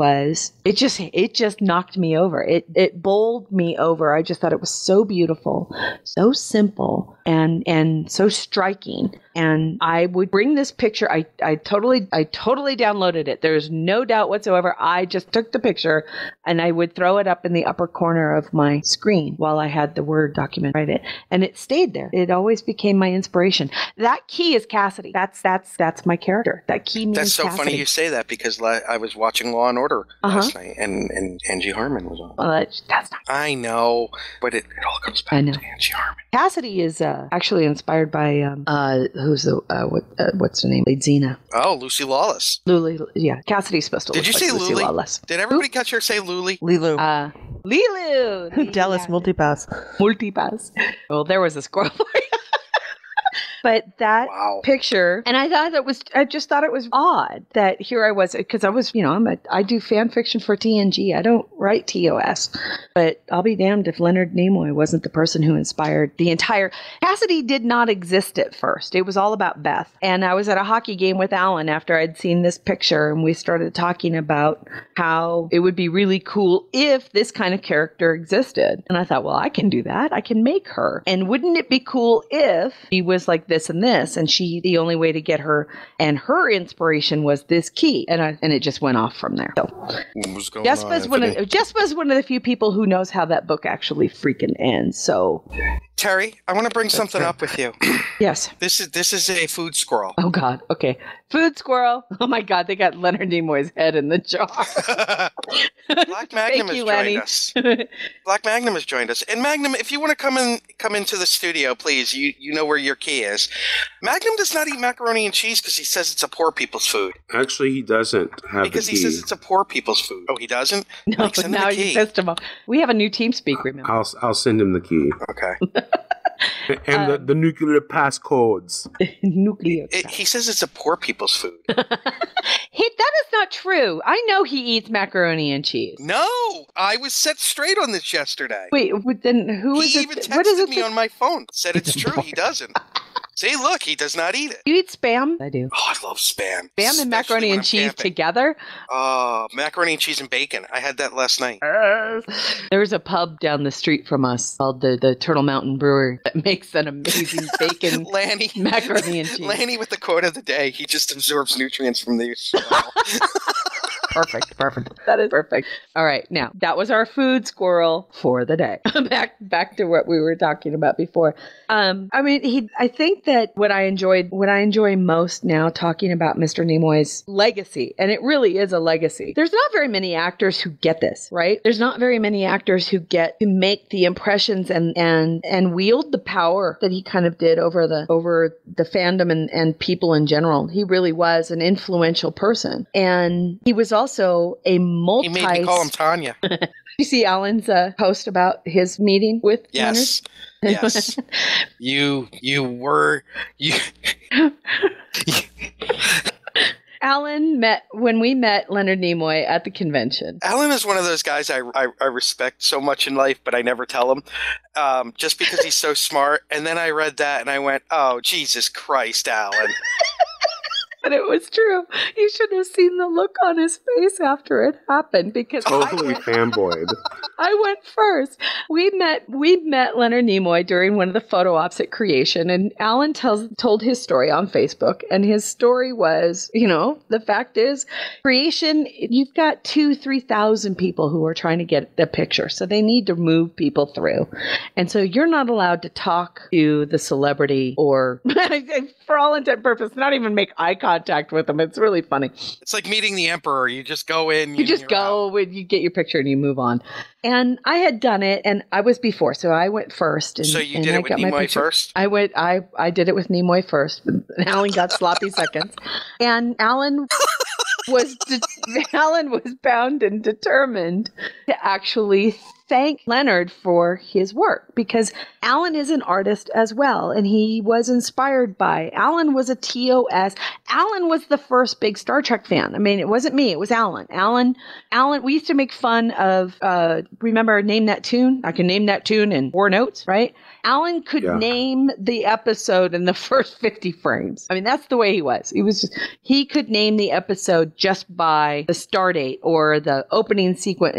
just knocked me over. It bowled me over. I just thought it was so beautiful, so simple, and so striking. And I would bring this picture. I totally downloaded it. There's no doubt whatsoever. I just took the picture and I would throw it up in the upper corner of my screen while I had the Word document write it. And it stayed there. It always became my inspiration. That key is Cassidy. That's my character. That key means That's so Cassidy. funny you say that because I was watching Law and Order last night and Angie Harmon was on. Well, that's not. I know, but it all comes back to Angie Harmon. Cassidy is actually inspired by what's her name? Lady Xena. Oh, Lucy Lawless. Yeah, Cassidy's supposed to. Did you say Lucy Luli? Lawless. Did everybody catch her say Luli? Lilu. Lilu. Dallas Multipass. Well, there was a squirrel for you. But that picture, and I just thought it was odd that here I was, because I was, I do fan fiction for TNG. I don't write TOS, but I'll be damned if Leonard Nimoy wasn't the person who inspired the entire. Cassidy did not exist at first. It was all about Beth. And I was at a hockey game with Alan after I'd seen this picture, and we started talking about how it would be really cool if this kind of character existed. And I thought, well, I can do that. I can make her. And wouldn't it be cool if she was like this and this, and the only way to get her, and her inspiration was this key, and it just went off from there. So Jespa's one of the few people who knows how that book actually freaking ends. So Terry, I want to bring something up with you. Yes. This is a food squirrel. Oh God. Okay. Food squirrel. Oh my God. They got Leonard Nimoy's head in the jar. Black Magnum has joined us. Black Magnum has joined us. And Magnum, if you want to come into the studio, please, you know where your key is. Magnum does not eat macaroni and cheese because he says it's a poor people's food. Actually, he doesn't have because the key. he says it's a poor people's food. Oh, he doesn't? No, now you pissed him off. We have a new TeamSpeak, remember? I'll send him the key. Okay. And the nuclear passcodes. Nuclear. He says it's a poor people's food. That is not true. I know he eats macaroni and cheese. No, I was set straight on this yesterday. Wait, then who is He it? even What is texted it me on my phone. Said it's true. He doesn't. See, look, he does not eat it. You eat Spam? I do. Oh, I love Spam. Spam and macaroni and cheese together? Macaroni and cheese and bacon. I had that last night. There's a pub down the street from us called the Turtle Mountain Brewery that makes an amazing bacon Lanny. macaroni and cheese. Lanny with the quote of the day. He just absorbs nutrients from the soil. Perfect. That is perfect. All right, now that was our food squirrel for the day. back to what we were talking about before. I think that what I enjoy most now talking about Mr. Nimoy's legacy, and it really is a legacy. There's not very many actors who get this, right? There's not very many actors who get to make the impressions and wield the power that he kind of did over the fandom and people in general. He really was an influential person, and he was also a multi. He made me call him Tanya. You see Alan's post about his meeting with Leonard? Yes. Alan when we met Leonard Nimoy at the convention. Alan is one of those guys I respect so much in life, but I never tell him, just because he's so smart. And then I read that and I went, oh, Jesus Christ, Alan. But it was true. You should have seen the look on his face after it happened, because totally fanboyed. I went first. We met Leonard Nimoy during one of the photo ops at Creation, and Alan told his story on Facebook, and his story was, the fact is, Creation, you've got 2,000-3,000 people who are trying to get the picture, so they need to move people through, and so you're not allowed to talk to the celebrity or, for all intent and purpose, not even make eye contact with them. It's really funny. It's like meeting the emperor. You just go in. You just go when you get your picture and you move on. And I had done it, and I was before, so I went first. And, so you did it with Nimoy first? I did it with Nimoy first. And Alan got sloppy seconds. And Alan was bound and determined to actually thank Leonard for his work, because Alan is an artist as well, and he was inspired by. Alan was a TOS. Alan was the first big Star Trek fan. I mean, it wasn't me, it was Alan. Alan, we used to make fun of, remember Name That Tune? I can name that tune in 4 notes, right? Alan could name the episode in the first 50 frames. I mean, that's the way he was. He could name the episode just by the start date or the opening sequence.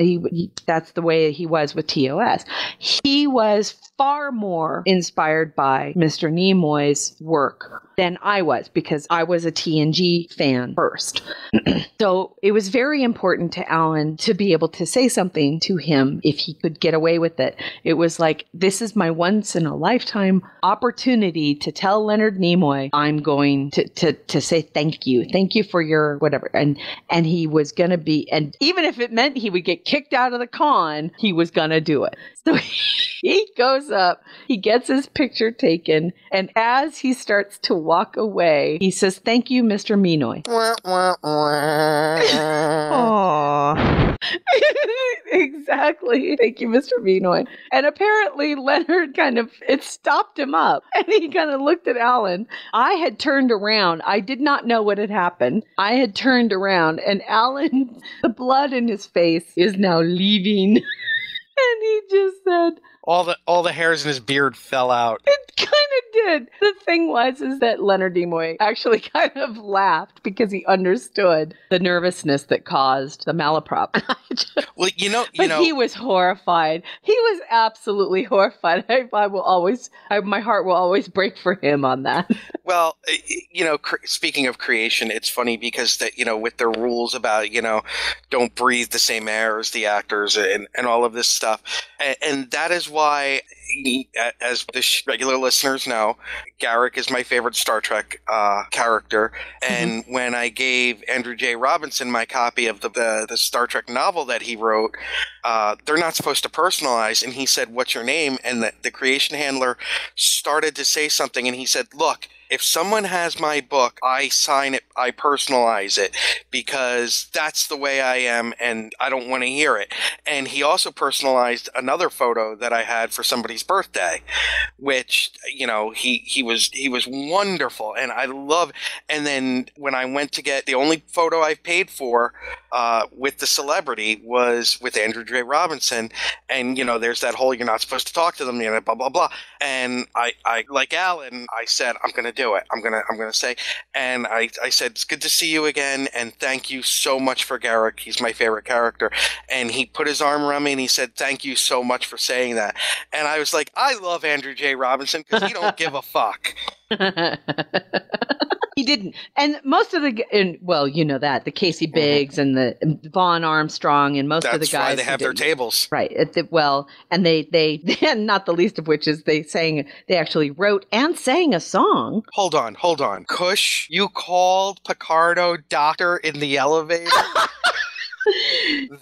That's the way he was with TOS. He was far more inspired by Mr. Nimoy's work than I was, because I was a TNG fan first. So it was very important to Alan to be able to say something to him if he could get away with it. It was like, this is my once in a lifetime opportunity to tell Leonard Nimoy, I'm going to say thank you. Thank you for your whatever. And he was going to be, and even if it meant he would get kicked out of the con, he was going to do it. So he goes up, he gets his picture taken, and as he starts to walk away, he says, thank you, Mr. Nimoy. Aww. Exactly. Thank you, Mr. Nimoy. And apparently Leonard it stopped him up, and he kind of looked at Alan. I had turned around. I did not know what had happened. I had turned around, and Alan, the blood in his face is now leaving. And he just said, all the hairs in his beard fell out. It kind of did. The thing was that Leonard Nimoy actually kind of laughed because he understood the nervousness that caused the malaprop. Well, he was horrified. He was absolutely horrified. My heart will always break for him on that. Well, speaking of Creation, it's funny because with their rules about, don't breathe the same air as the actors and all of this stuff. And that is why, as the regular listeners know, Garak is my favorite Star Trek character. And when I gave Andrew J. Robinson my copy of the Star Trek novel that he wrote, they're not supposed to personalize. And he said, what's your name? And the creation handler started to say something. And he said, look, if someone has my book, I sign it, I personalize it, because that's the way I am, and I don't want to hear it. And he also personalized another photo that I had for somebody's birthday, which, you know, he was wonderful, and I love. And then when I went to get the only photo I paid for with the celebrity was with Andrew J. Robinson, and you know, there's that whole, you're not supposed to talk to them, you know, blah blah blah. And I like Alan, I said, I'm gonna do it. I'm gonna say, and I said, it's good to see you again, and thank you so much for Garrick. He's my favorite character. And he put his arm around me and he said, thank you so much for saying that. And I was like, I love Andrew J. Robinson because he don't give a fuck. He didn't. And most of well, you know that, the Casey Biggs and the Vaughn Armstrong and most of the guys. That's why they have their tables. Right. And they and not the least of which is they actually wrote and sang a song. Hold on. Cush, you called Picardo doctor in the elevator?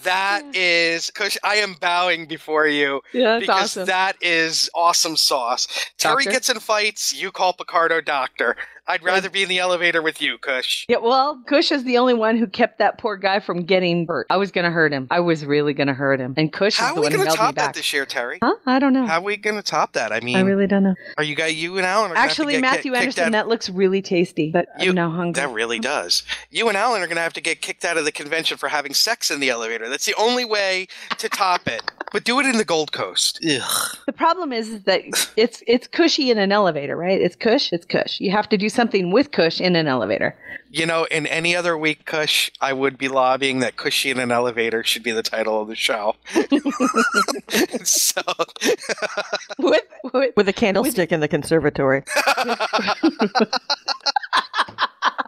That is, Cush, I am bowing before you. Yeah, because awesome. That is awesome sauce. Terry gets in fights, you call Picardo doctor. I'd rather be in the elevator with you, Cush. Yeah, well, Cush is the only one who kept that poor guy from getting hurt. I was going to hurt him. I was really going to hurt him. And Cush is the one who held me back. How are we going to top that this year, Terry? Huh? I don't know. How are we going to top that? I mean, I really don't know. Are you and Alan are actually, Matthew Anderson, that looks really tasty, but I'm now hungry. That really does. You and Alan are going to have to get kicked out of the convention for having sex in the elevator. That's the only way to top it. But do it in the Gold Coast. Ugh. The problem is that it's cushy in an elevator, right? It's Cush. You have to do something with Cush in an elevator. You know, in any other week, Cush, I would be lobbying that Cushy in an Elevator should be the title of the show. So, with a candlestick in the conservatory.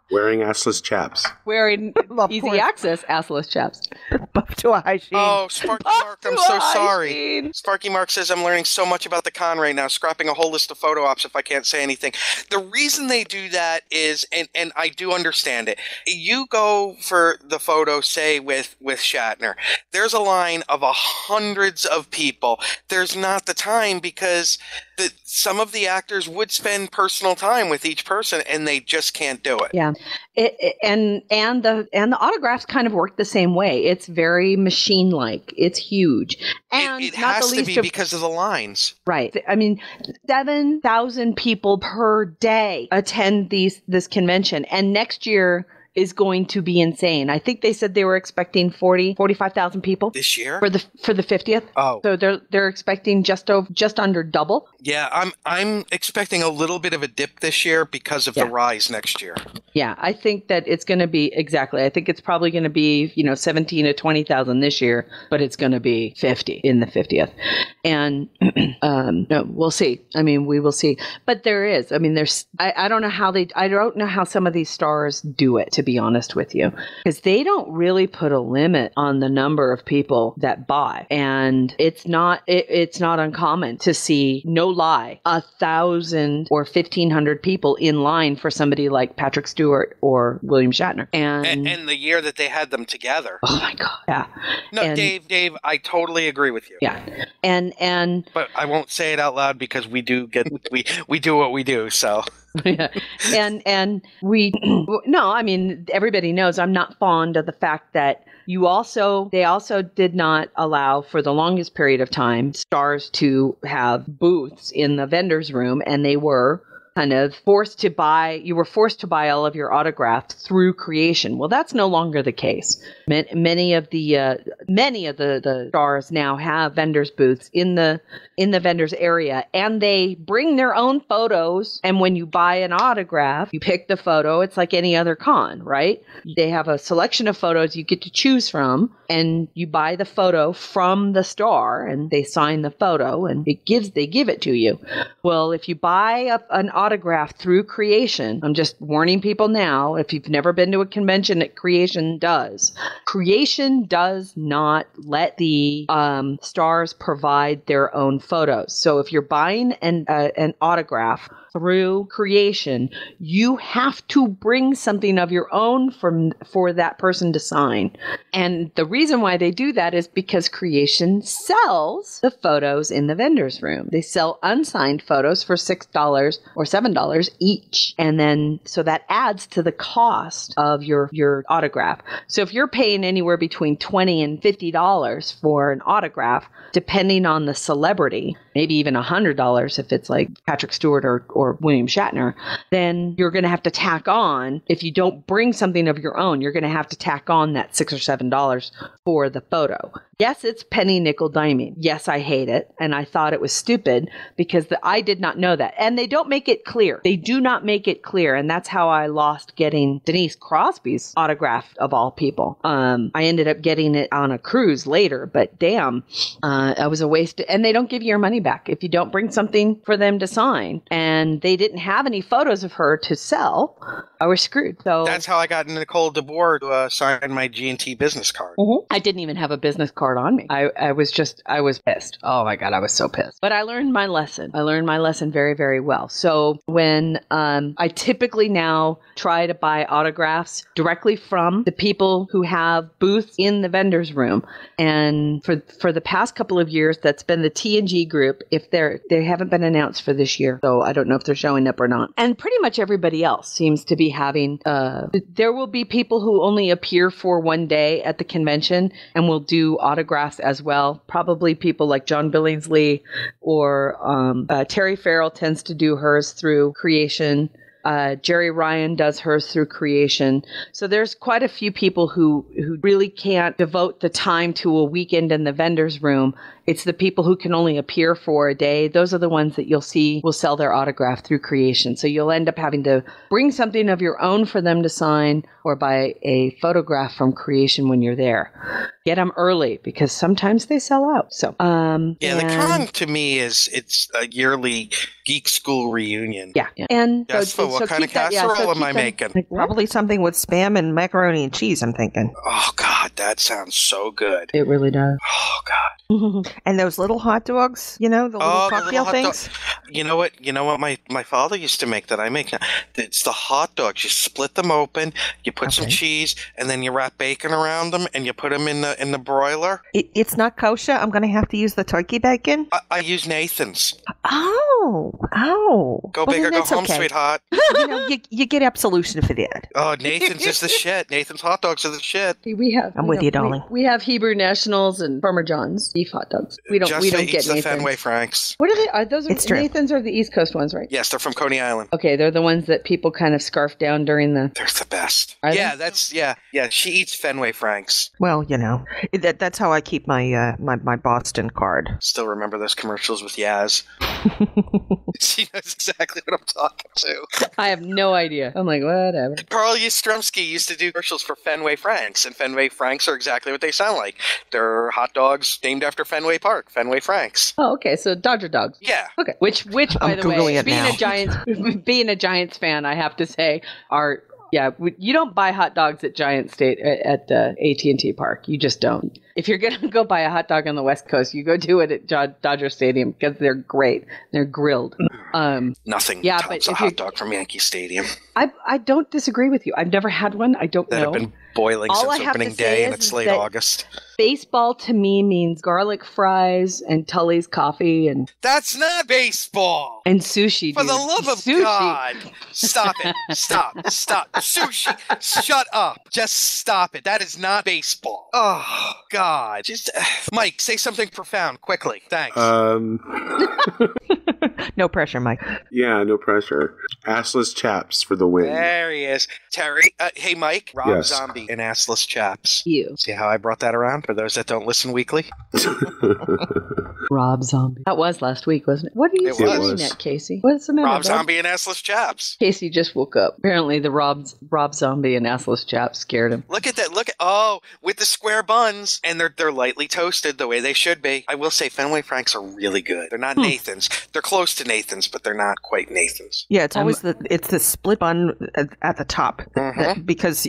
Wearing assless chaps. Wearing easy access assless chaps. Buff to a high sheen. Oh, Sparky Mark, I'm so sorry. Sparky Mark says, I'm learning so much about the con right now, scrapping a whole list of photo ops if I can't say anything. The reason they do that is, and I do understand it, you go for the photo, say, with Shatner. There's a line of hundreds of people. There's not the time because some of the actors would spend personal time with each person, and they just can't do it. Yeah. And the autographs kind of work the same way. It's very machine-like. It's huge. And it has to be because of the lines. Right. I mean, 7,000 people per day attend this convention. And next year is going to be insane. I think they said they were expecting 45,000 people this year for the 50th. Oh, so they're expecting just under double. Yeah, I'm expecting a little bit of a dip this year because of the rise next year. Yeah, I think that it's going to be exactly. I think it's probably going to be 17 to 20,000 this year, but it's going to be 50 in the 50th. And no, we'll see. I mean, we will see. But there is. I mean, there's. I don't know how some of these stars do it, to be honest with you, because they don't really put a limit on the number of people that buy, and it's not uncommon to see, no lie, 1,000 or 1,500 people in line for somebody like Patrick Stewart or William Shatner, and the year that they had them together. Oh my God! Yeah. No, Dave, I totally agree with you. Yeah, and but I won't say it out loud because we do what we do. So. Yeah. And we, no, I mean, everybody knows I'm not fond of the fact that they also did not allow for the longest period of time stars to have booths in the vendor's room, and they were kind of forced to buy all of your autographs through creation. Well, that's no longer the case. Many of the stars now have vendors booths in the vendors area, and they bring their own photos. And when you buy an autograph, you pick the photo. It's like any other con, right? They have a selection of photos you get to choose from, and you buy the photo from the star, and they sign the photo, and they give it to you. Well, if you buy an autograph through creation, I'm just warning people now, if you've never been to a convention that Creation does not let the stars provide their own photos. So if you're buying an autograph through Creation, you have to bring something of your own for that person to sign. And the reason why they do that is because Creation sells the photos in the vendor's room. They sell unsigned photos for $6 or $7 $7 each. And then, so that adds to the cost of your autograph. So if you're paying anywhere between $20 and $50 for an autograph, depending on the celebrity, maybe even $100 if it's like Patrick Stewart or William Shatner, then you're going to have to tack on, if you don't bring something of your own, you're going to have to tack on that $6 or $7 for the photo. Yes, it's penny nickel diming. Yes, I hate it. And I thought it was stupid because I did not know that. And they don't make it clear. They do not make it clear. And that's how I lost getting Denise Crosby's autograph of all people. I ended up getting it on a cruise later, but damn, it was a waste. And they don't give you your money back if you don't bring something for them to sign. And they didn't have any photos of her to sell. I was screwed. So that's how I got Nicole DeBoer to sign my G&T business card. I didn't even have a business card on me. I was pissed. Oh my God, I was so pissed. But I learned my lesson. I learned my lesson very, very well. So when I typically now try to buy autographs directly from the people who have booths in the vendor's room. And for the past couple of years, that's been the T&G group. If they haven't been announced for this year, so I don't know if they're showing up or not. And pretty much everybody else seems to be having, there will be people who only appear for one day at the convention and will do autographs as well. Probably people like John Billingsley or Terry Farrell tends to do hers through Creation. Jerry Ryan does hers through Creation. So there's quite a few people who really can't devote the time to a weekend in the vendor's room. It's the people who can only appear for a day. Those are the ones that you'll see will sell their autograph through Creation. So you'll end up having to bring something of your own for them to sign or buy a photograph from Creation when you're there. Get them early because sometimes they sell out. So the con to me it's a yearly geek school reunion. Yeah. And what kind of casserole am I making? Like probably something with Spam and macaroni and cheese, I'm thinking. Oh God, that sounds so good. It really does. Oh God. And those little hot dogs, the little cocktail things. You know what my father used to make that I make now? It's the hot dogs. You split them open, you put some cheese, and then you wrap bacon around them, and you put them in the broiler. It's not kosher. I'm going to have to use the turkey bacon. I use Nathan's. Oh. Go big or go home, sweetheart. You get absolution for that. Oh, Nathan's is the shit. Nathan's hot dogs are the shit. I'm with you, darling. We have Hebrew Nationals and Farmer John's beef hot dogs. We don't get Nathan's. the Fenway Franks. What are they? Those are Nathan's are the East Coast ones, right? Yes, they're from Coney Island. Okay, they're the ones that people kind of scarf down during the. They're the best. Yeah. She eats Fenway Franks. Well, that's how I keep my my Boston card. Still remember those commercials with Yaz. She knows exactly what I'm talking to. I have no idea. I'm like, whatever. Carl Yastrzemski used to do commercials for Fenway Franks, and Fenway Franks are exactly what they sound like. They're hot dogs named after Fenway Park, Fenway Franks. Oh, okay. So Dodger dogs. Yeah. Okay. Which by the way, being a Giants fan, I have to say, you don't buy hot dogs at AT&T Park. You just don't. If you're going to go buy a hot dog on the West Coast, you go do it at Dodger Stadium because they're great. They're grilled. Nothing tops a hot dog from Yankee Stadium. I don't disagree with you. I've never had one. I don't know. That have been boiling since opening day, and it's late August. Baseball to me means garlic fries and Tully's coffee, and that's not baseball. And sushi. For the love of God, stop it! Stop! Sushi! Shut up! Just stop it! That is not baseball. Oh God! Just Mike, say something profound quickly. Thanks. No pressure, Mike. Yeah, no pressure. Assless chaps for the win. There he is. Terry. Hey, Mike. Rob Zombie and assless chaps. You. See how I brought that around for those that don't listen weekly? Rob Zombie. That was last week, wasn't it? What are you staring at, Casey? What's the matter? Rob Zombie and assless chaps. Casey just woke up. Apparently the Rob Zombie and assless chaps scared him. Look at that. With the square buns. And they're lightly toasted the way they should be. I will say Fenway Franks are really good. They're not Nathan's. They're close to Nathan's, but they're not quite Nathan's. Yeah, it's always the split bun at the top because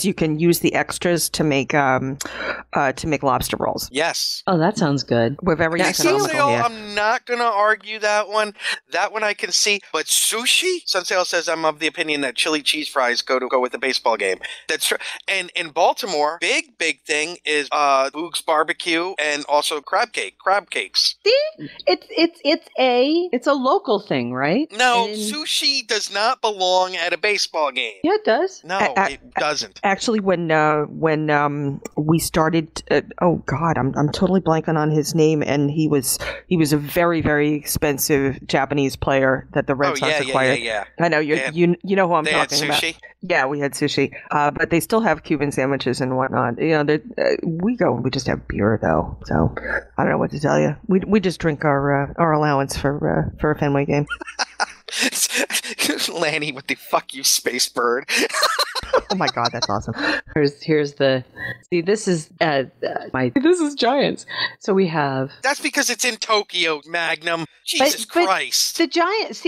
you can use the extras to make lobster rolls. Yes. Oh, that sounds good. We're very economical here. I'm not going to argue that one. That one I can see. But sushi? Senseo says I'm of the opinion that chili cheese fries go with the baseball game. That's true. And in Baltimore, big thing is Boog's barbecue and also crab cakes. See? It's a local thing, right? No, sushi does not belong at a baseball game. Yeah, it does. No, it doesn't. Actually, when we started, oh God, I'm totally blanking on his name, and he was a very, very expensive Japanese player that the Red Sox acquired. Yeah. I know you know who I'm talking about. Sushi? Yeah, we had sushi, but they still have Cuban sandwiches and whatnot. You know, we just have beer though, so I don't know what to tell you. We just drink our allowance for a Fenway game. Lanny with the "fuck you, space bird." Oh my God, that's awesome. Here's the this is Giants. So we have that's because it's in Tokyo, Magnum. Jesus Christ. The Giants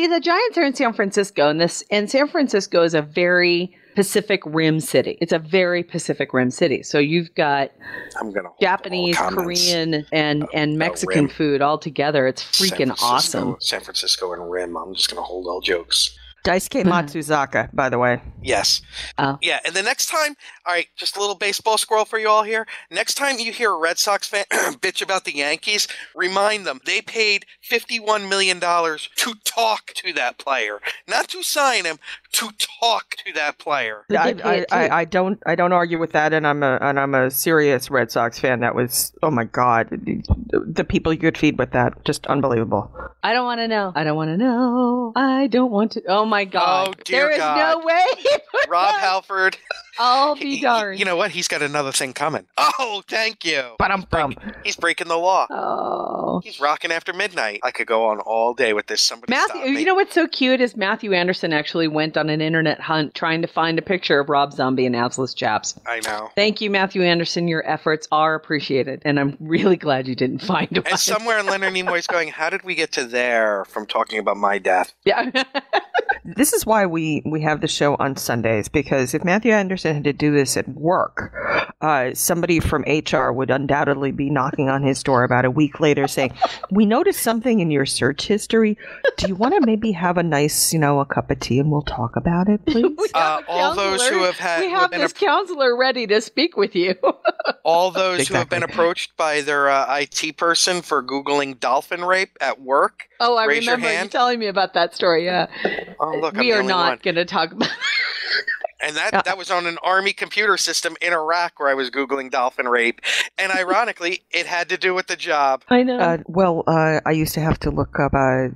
are in San Francisco, and San Francisco is a very Pacific Rim city. It's a very Pacific Rim city. So you've got Japanese, Korean, and Mexican food all together. It's freaking awesome. San Francisco and Rim. I'm just going to hold all jokes. Daisuke Matsuzaka, by the way. Yes. Oh. Yeah, and the next time, all right, just a little baseball squirrel for you all here. Next time you hear a Red Sox fan bitch about the Yankees, remind them they paid $51 million to talk to that player. Not to sign him, to talk to that player. I don't argue with that, and I'm a serious Red Sox fan. That was, oh my God, the people you could feed with that, just unbelievable. I don't want to know. I don't want to. Oh my God. Oh dear there is God. no way. Rob Halford. I'll be darned. You know what? He's got another thing coming. Oh, thank you. He's breaking the law. Oh. He's rocking after midnight. I could go on all day with this. Somebody stop me. You know what's so cute is Matthew Anderson actually went on an internet hunt trying to find a picture of Rob Zombie and Assless Chaps. I know. Thank you, Matthew Anderson. Your efforts are appreciated, and I'm really glad you didn't find one. And somewhere in Leonard Nimoy's going, how did we get to there from talking about my death? Yeah. This is why we have the show on Sundays, because if Matthew Anderson had to do this at work, somebody from HR would undoubtedly be knocking on his door about a week later saying, we noticed something in your search history. Do you want to maybe have a nice, a cup of tea and we'll talk about it, please? All those who have had... We have this counselor ready to speak with you. All those who have been approached by their IT person for Googling dolphin rape at work. Oh, I remember you telling me about that story, yeah. Oh, look, we are not going to talk about And that was on an Army computer system in Iraq where I was Googling dolphin rape. And ironically, it had to do with the job. I know. I used to have to look up I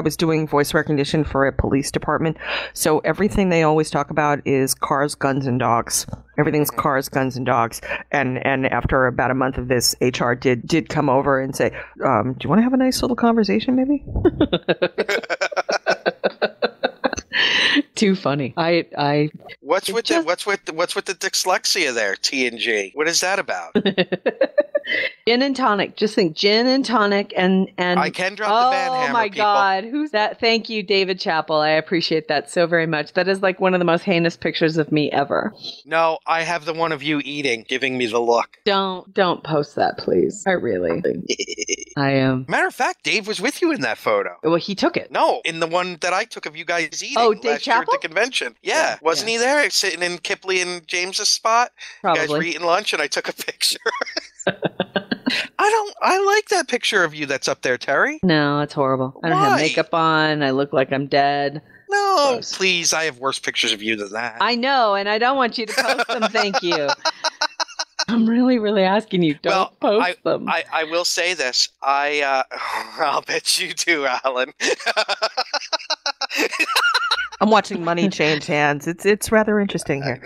was doing voice recognition for a police department. So everything they always talk about is cars, guns, and dogs. Everything's cars, guns, and dogs. And after about a month of this, HR did come over and say, do you want to have a nice little conversation maybe? Too funny. What's with the dyslexia there? T and G. What is that about? Gin and tonic. Just think gin and tonic and I can drop the band hammer. Oh my people. God. Who's that? Thank you, David Chappell. I appreciate that so very much. That is like one of the most heinous pictures of me ever. No, I have the one of you eating, giving me the look. Don't post that, please. I am. Matter of fact, Dave was with you in that photo. Well, he took it. No, in the one that I took of you guys eating Dave last year at the convention. Yeah. Wasn't he there sitting in Kipley and James's spot? Probably. You guys were eating lunch and I took a picture. I like that picture of you that's up there, Terry. No, it's horrible. I don't have makeup on. I look like I'm dead. No, Gross. Please. I have worse pictures of you than that. I know, and I don't want you to post them. Thank you. I'm really, really asking you. Don't post them. I will say this. I'll bet you do, Alan. I'm watching money change hands. It's rather interesting here.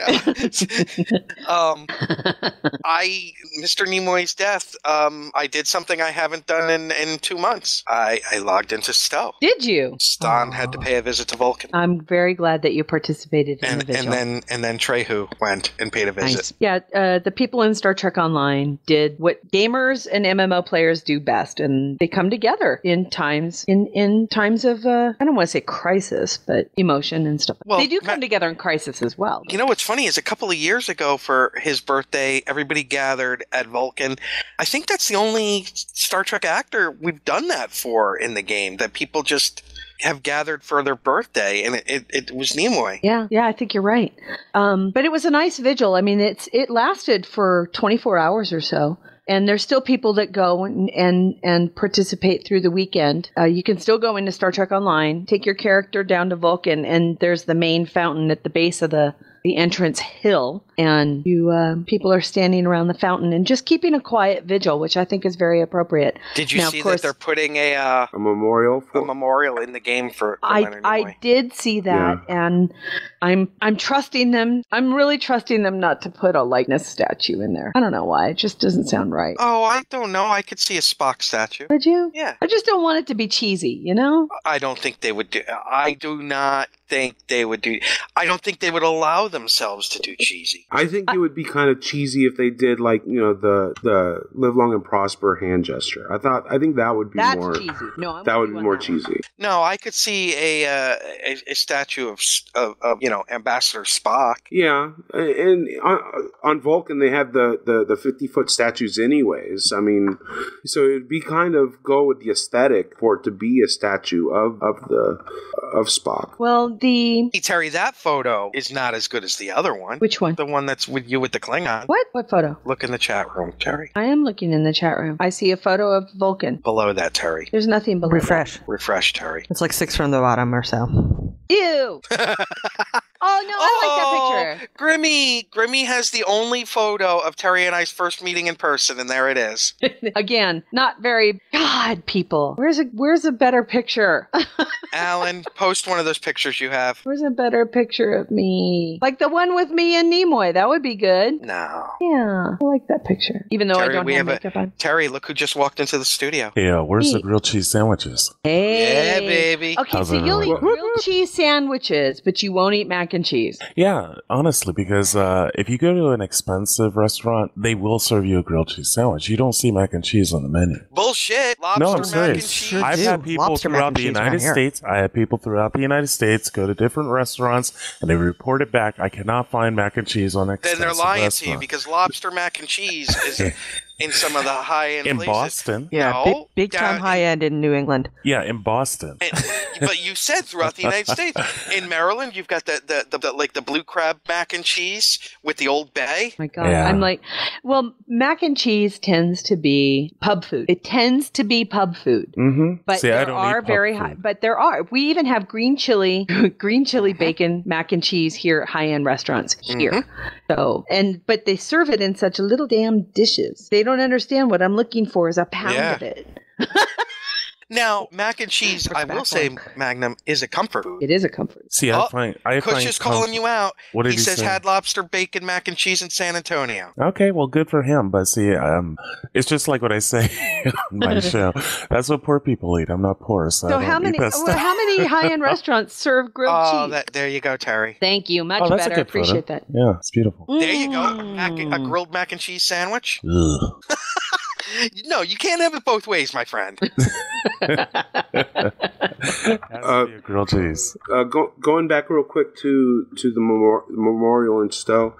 Mr. Nimoy's death, I did something I haven't done in 2 months. I logged into Stowe. Did you? Stan had to pay a visit to Vulcan. I'm very glad that you participated in the vigil. And then Trehu went and paid a visit. Nice. Yeah, the people in Star Trek Online did what gamers and MMO players do best, and they come together in times of I don't want to say crisis, but emotion. emotion and stuff. Well, they do come together in Crisis as well. You know what's funny is a couple of years ago for his birthday, everybody gathered at Vulcan. I think that's the only Star Trek actor we've done that for in the game, that people just have gathered for their birthday, and it was Nimoy. Yeah, I think you're right. But it was a nice vigil. I mean, it lasted for 24 hours or so. And there's still people that go and participate through the weekend. You can still go into Star Trek Online, take your character down to Vulcan, and there's the main fountain at the base of the entrance hill, and people are standing around the fountain and just keeping a quiet vigil, which I think is very appropriate. Did you see that they're putting a memorial in the game for Leonard Nimoy? I did see that, and I'm trusting them. I'm really trusting them not to put a likeness statue in there. I don't know why. It just doesn't sound right. Oh, I don't know. I could see a Spock statue. Would you? Yeah. I just don't want it to be cheesy, you know? I don't think they would do. I do not think they would do. I don't think they would allow themselves to do cheesy. I think it would be kind of cheesy if they did, like, you know, the "Live Long and Prosper" hand gesture. I think that would be more cheesy. No, that would be more cheesy. No, I could see a statue of you know, Ambassador Spock. Yeah, and on Vulcan they have the 50-foot statues anyways. I mean, so it'd be kind of go with the aesthetic for it to be a statue of Spock. Well, Hey, Terry, that photo is not as good as the other one. Which one? The one that's with you with the Klingon. What photo? Look in the chat room, Terry. I am looking in the chat room. I see a photo of Vulcan. Below that, Terry. There's nothing below that. Refresh, Terry. It's like 6 from the bottom or so. Ew! Oh, no, I like that picture. Grimmy has the only photo of Terry and I's first meeting in person, and there it is. Again, not very... God, people. Where's a better picture? Alan, post one of those pictures you have. Where's a better picture of me? Like the one with me and Nimoy. That would be good. No. Yeah, I like that picture. Even though Terry, I don't have makeup on. Terry, look who just walked into the studio. Yeah, where's the grilled cheese sandwiches? Hey. Yeah, baby. Okay, so you'll eat grilled cheese sandwiches, but you won't eat mac and cheese. Yeah, honestly, because if you go to an expensive restaurant, they will serve you a grilled cheese sandwich. You don't see mac and cheese on the menu. Bullshit. Lobster No, I'm mac serious. and cheese. I've had people throughout the United States. I had people throughout the United States go to different restaurants, and they report it back. I cannot find mac and cheese on expensive Then they're lying restaurants. to you, because lobster mac and cheese is in some of the high-end in places. Boston. Yeah, No, big time high end in New England. Yeah, in Boston. But you said throughout the United States. In Maryland, you've got the blue crab mac and cheese with the Old Bay. Oh my God. Yeah. I'm like, well, mac and cheese tends to be pub food. It tends to be pub food. Mm-hmm. But See, there are very high. But there are. We even have green chili bacon mac and cheese here at high-end restaurants here. Mm-hmm. So, but they serve it in such little damn dishes. They don't understand what I'm looking for is a pound of it. Now, mac and cheese, I will say, Magnum, is a comfort food. It is a comfort. See, I find Kush is calling you out. What did he says say? had lobster, bacon, mac and cheese in San Antonio. Okay, well, good for him. But see, it's just like what I say on my show. That's what poor people eat. I'm not poor, so how many high-end restaurants serve grilled cheese? There you go, Terry. Thank you. Much better. I appreciate that. Yeah, it's beautiful. There you go. A grilled mac and cheese sandwich. No, you can't have it both ways, my friend. Grilled cheese. Going back real quick to the memorial in Stowe,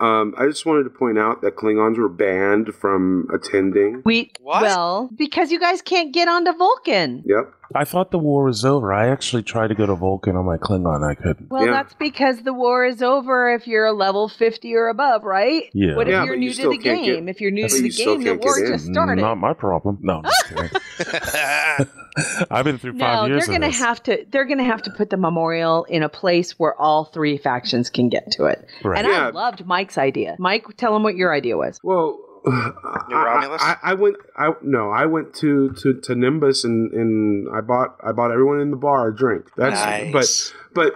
I just wanted to point out that Klingons were banned from attending. What? Well, because you guys can't get onto Vulcan. Yep. I thought the war was over. I actually tried to go to Vulcan on my Klingon. I couldn't. Well, that's because the war is over if you're a level 50 or above, right? Yeah. What if you're new to the game? If you're new to the game, the war just started. Not my problem. No, I'm just kidding. I've been through 5 years. They're gonna have to put the memorial in a place where all three factions can get to it. Right. And I loved Mike's idea. Mike, tell him what your idea was. Well, I went to Nimbus and I bought everyone in the bar a drink. That's nice. But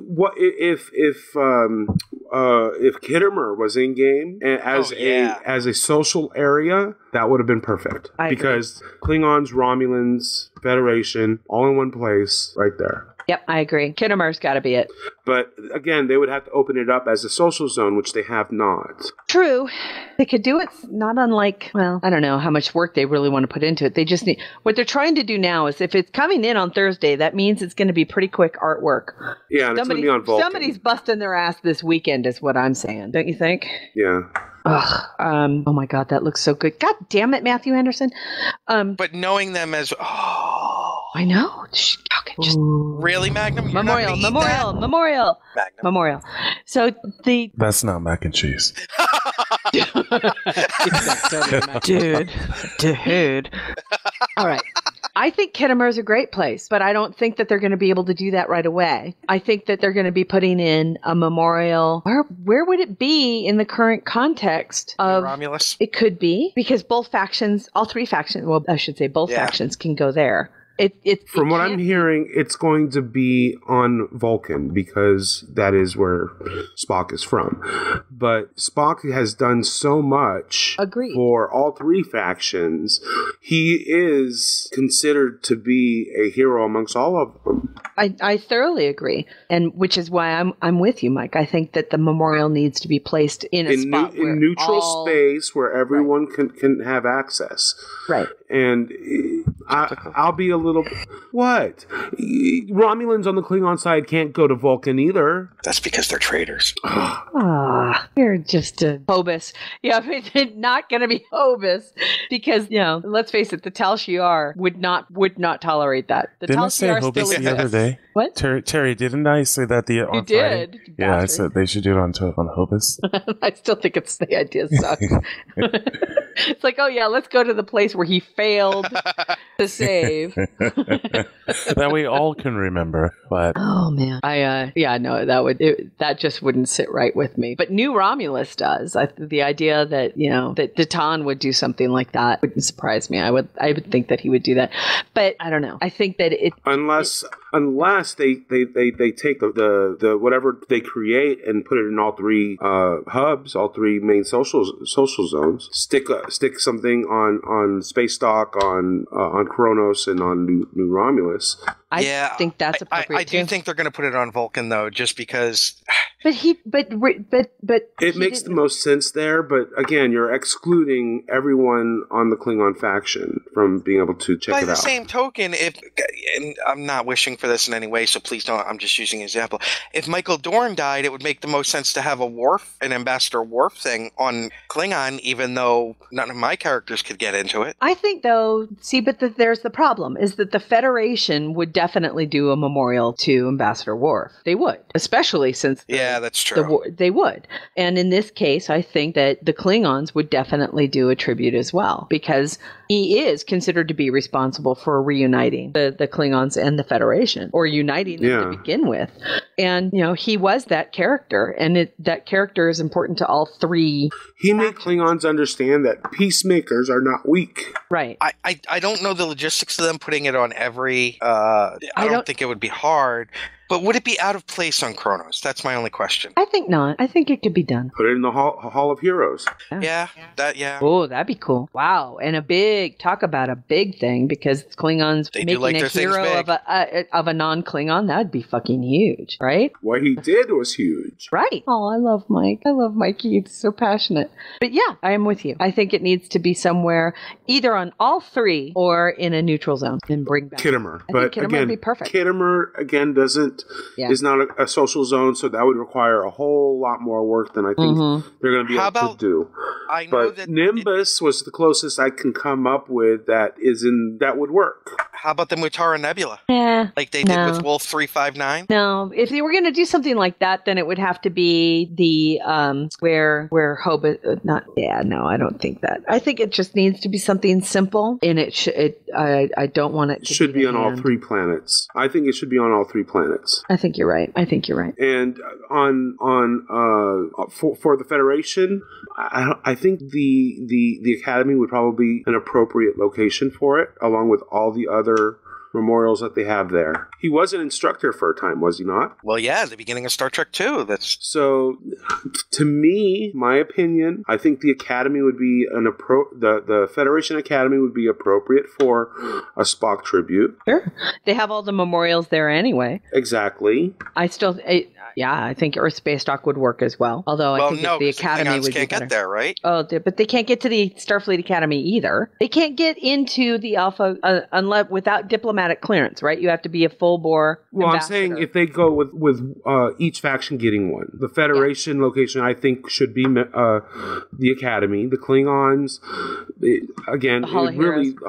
what if Kittimer was in game as a social area, that would have been perfect because Klingons, Romulans, Federation, all in one place, right there. Yep, I agree. Kittimer's got to be it. But again, they would have to open it up as a social zone, which they have not. True. They could do it not unlike, well, I don't know how much work they really want to put into it. They just need, what they're trying to do now is if it's coming in on Thursday, that means it's going to be pretty quick artwork. Yeah, and it's going to be on Vulcan. Somebody's busting their ass this weekend is what I'm saying. Don't you think? Yeah. Ugh, oh my God, that looks so good. God damn it, Matthew Anderson. But knowing them as, I know. Okay, just really, Magnum? You're Memorial. Magnum. Memorial. So that's not mac and cheese. Dude. All right. I think Kittimer is a great place, but I don't think that they're going to be able to do that right away. I think that they're going to be putting in a memorial. Where would it be in the current context of Romulus? It could be because both factions, all three factions, well, I should say both factions can go there. From what I'm hearing, it's going to be on Vulcan because that is where Spock is from. But Spock has done so much for all three factions. He is considered to be a hero amongst all of them. I thoroughly agree, and which is why I'm with you, Mike. I think that the memorial needs to be placed in a spot in neutral space where everyone can have access. Right. And I'll be a little... What? Romulans on the Klingon side can't go to Vulcan either. That's because they're traitors. You're just a Hobus. Yeah, they're not going to be Hobus because, let's face it, the Tal Shiar would not tolerate that. Didn't I say Hobus the other day? What? Terry, didn't I say that on You Friday? did. Yeah, I said they should do it on Hobus. I still think the idea sucks. It's like, oh yeah, let's go to the place where he failed to save. That we all can remember. But oh man, that just wouldn't sit right with me. But New Romulus does. The idea that that Datan would do something like that wouldn't surprise me. I would think that he would do that. But I don't know. I think that unless they take the whatever they create and put it in all three hubs, all three main social zones. Stick something on Space Dock, on Kronos, and on New Romulus. I think that's appropriate. I do think they're going to put it on Vulcan though, just because. But it makes the most sense there. But again, you're excluding everyone on the Klingon faction from being able to check it out. By the same token, and I'm not wishing for this in any way, so please don't. I'm just using an example. If Michael Dorn died, it would make the most sense to have an Ambassador Worf thing on Klingon, even though none of my characters could get into it. I think though, there's the problem is that the Federation would definitely do a memorial to Ambassador Worf. They would, especially since that's true. They would. And in this case, I think that the Klingons would definitely do a tribute as well, because he is considered to be responsible for reuniting the Klingons and the Federation, or uniting them to begin with. And, he was that character, and that character is important to all three. He made Klingons understand that peacemakers are not weak. Right. I don't know the logistics of them putting it on every... I don't think it would be hard. But would it be out of place on Kronos? That's my only question. I think not. I think it could be done. Put it in the Hall of Heroes. Yeah. Oh, that'd be cool. Wow. And talk about a big thing, because Klingons making a hero of a non-Klingon, that'd be fucking huge, right? What he did was huge. Right. Oh, I love Mike. I love Mikey. He's so passionate. But yeah, I am with you. I think it needs to be somewhere either on all three or in a neutral zone and bring back Kittimer. But Kittimer would be perfect. Kittimer, again, is not a social zone, so that would require a whole lot more work than I think they're going to be able to do. I know but Nimbus was the closest I can come up with that would work. How about the Mutara Nebula? Yeah. Like they did with Wolf 359? No. If they were going to do something like that, then it would have to be the where Hobus I don't think that. I think it just needs to be something simple, and I don't want it to should be on all three planets. I think it should be on all three planets. I think you're right. And for the Federation, I think the Academy would probably be an appropriate location for it, along with all the other memorials that they have there. He was an instructor for a time, was he not? Well, yeah, the beginning of Star Trek 2. That's so. To me, my opinion, I think the Academy would be the Federation Academy would be appropriate for a Spock tribute. Sure, they have all the memorials there anyway. Exactly. I think Earth Space Dock would work as well. Although I think the Academy would be better. Get there, right? Oh, but they can't get to the Starfleet Academy either. They can't get into the Alpha unless without diplomatic clearance, right? You have to be a full bore. Well, ambassador. I'm saying if they go with each faction getting one, the Federation location I think should be the Academy. The Klingons, the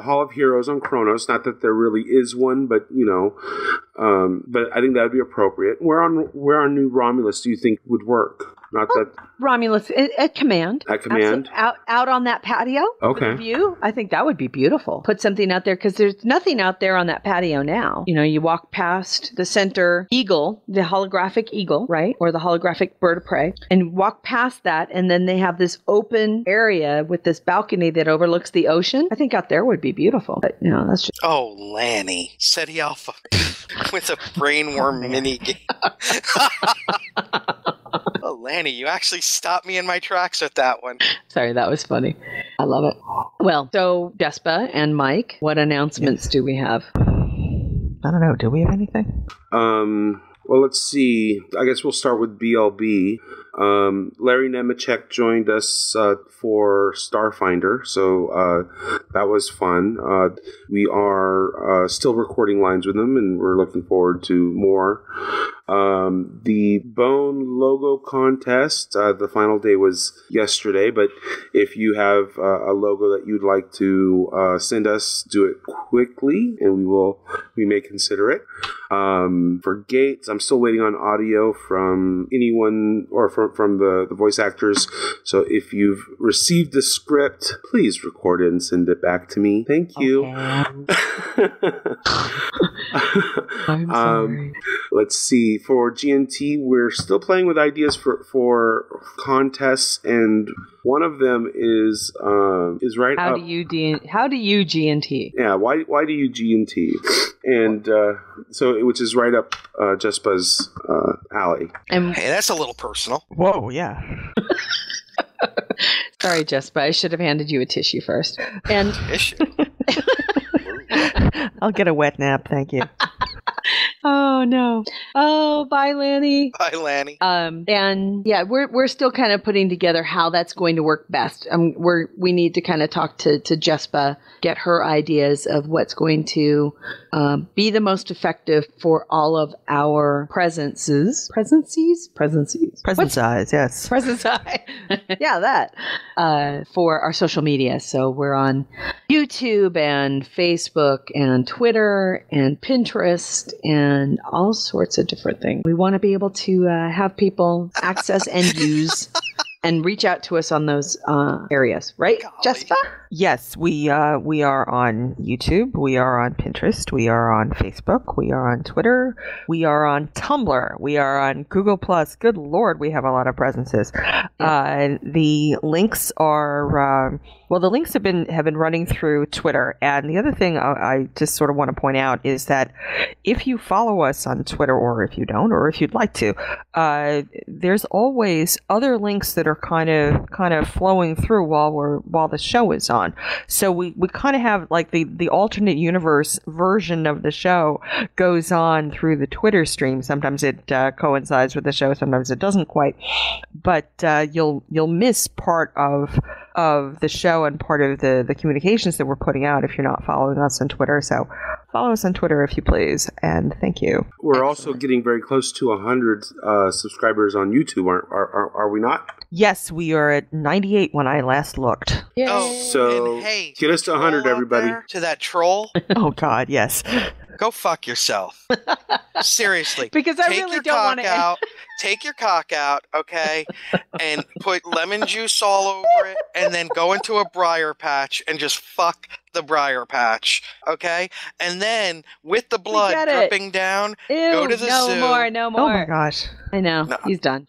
Hall of Heroes on Kronos. Not that there really is one, but but I think that would be appropriate. Where on New Romulus do you think would work? Not that Romulus at command. At command, out on that patio. Okay. With a view. I think that would be beautiful. Put something out there because there's nothing out there on that patio now. You walk past the center eagle, the holographic eagle, right, or the holographic bird of prey, and walk past that, and then they have this open area with this balcony that overlooks the ocean. I think out there would be beautiful. But that's just. Oh, Lanny, SETI Alpha with a brainworm mini game. Oh, Lanny, you actually stopped me in my tracks with that one. Sorry, that was funny. I love it. Well, so Despa and Mike, what announcements do we have? I don't know. Do we have anything? Well, let's see. I guess we'll start with BLB. Larry Nemechek joined us for Starfinder, so that was fun. We are still recording lines with him, and we're looking forward to more. The Bone logo contest, the final day was yesterday, but if you have a logo that you'd like to send us, do it quickly, and we may consider it. For Gates, I'm still waiting on audio from anyone or from the voice actors. So if you've received the script, please record it and send it back to me. Thank you. Okay. I'm sorry. Let's see. For GNT, we're still playing with ideas for contests, and one of them is right How up. do you GNT? Yeah. Why do you GNT? And which is right up Jespa's alley. Hey, that's a little personal. Whoa, yeah. Sorry, Jespa. I should have handed you a tissue first. And tissue. I'll get a wet nap, thank you. Oh no! Oh, bye, Lanny. Bye, Lanny. And yeah, we're still kind of putting together how that's going to work best. We need to kind of talk to Jespa, get her ideas of what's going to be the most effective for all of our presences. Presence eyes, yes. Presence eye. Yeah, that. For our social media. So we're on YouTube and Facebook and Twitter and Pinterest and all sorts of different things. We want to be able to have people access and use and reach out to us on those areas, right, Jespa? Yes, we are on YouTube, we are on Pinterest, we are on Facebook, we are on Twitter, we are on Tumblr, we are on Google+. Good Lord, we have a lot of presences. The links are the links have been running through Twitter, and the other thing I just sort of want to point out is that if you follow us on Twitter, or if you don't, or if you'd like to, there's always other links that are kind of flowing through while the show is on. So we kind of have like the alternate universe version of the show goes on through the Twitter stream. Sometimes it coincides with the show, sometimes it doesn't quite. But you'll miss part of the show and part of the communications that we're putting out if you're not following us on Twitter. So follow us on Twitter if you please, and thank you. We're also getting very close to 100 subscribers on YouTube, are we not? Yes, we are at 98 when I last looked. Yay. Oh, so hey, get us to 100, everybody. To that troll. Oh God, yes. Go fuck yourself. Seriously. Because I really don't want to. Take your cock out, okay, and put lemon juice all over it, and then go into a briar patch and just fuck the briar patch, okay? And then, with the blood dripping down, go to the zoo. No more. Oh my gosh. I know. No. He's done.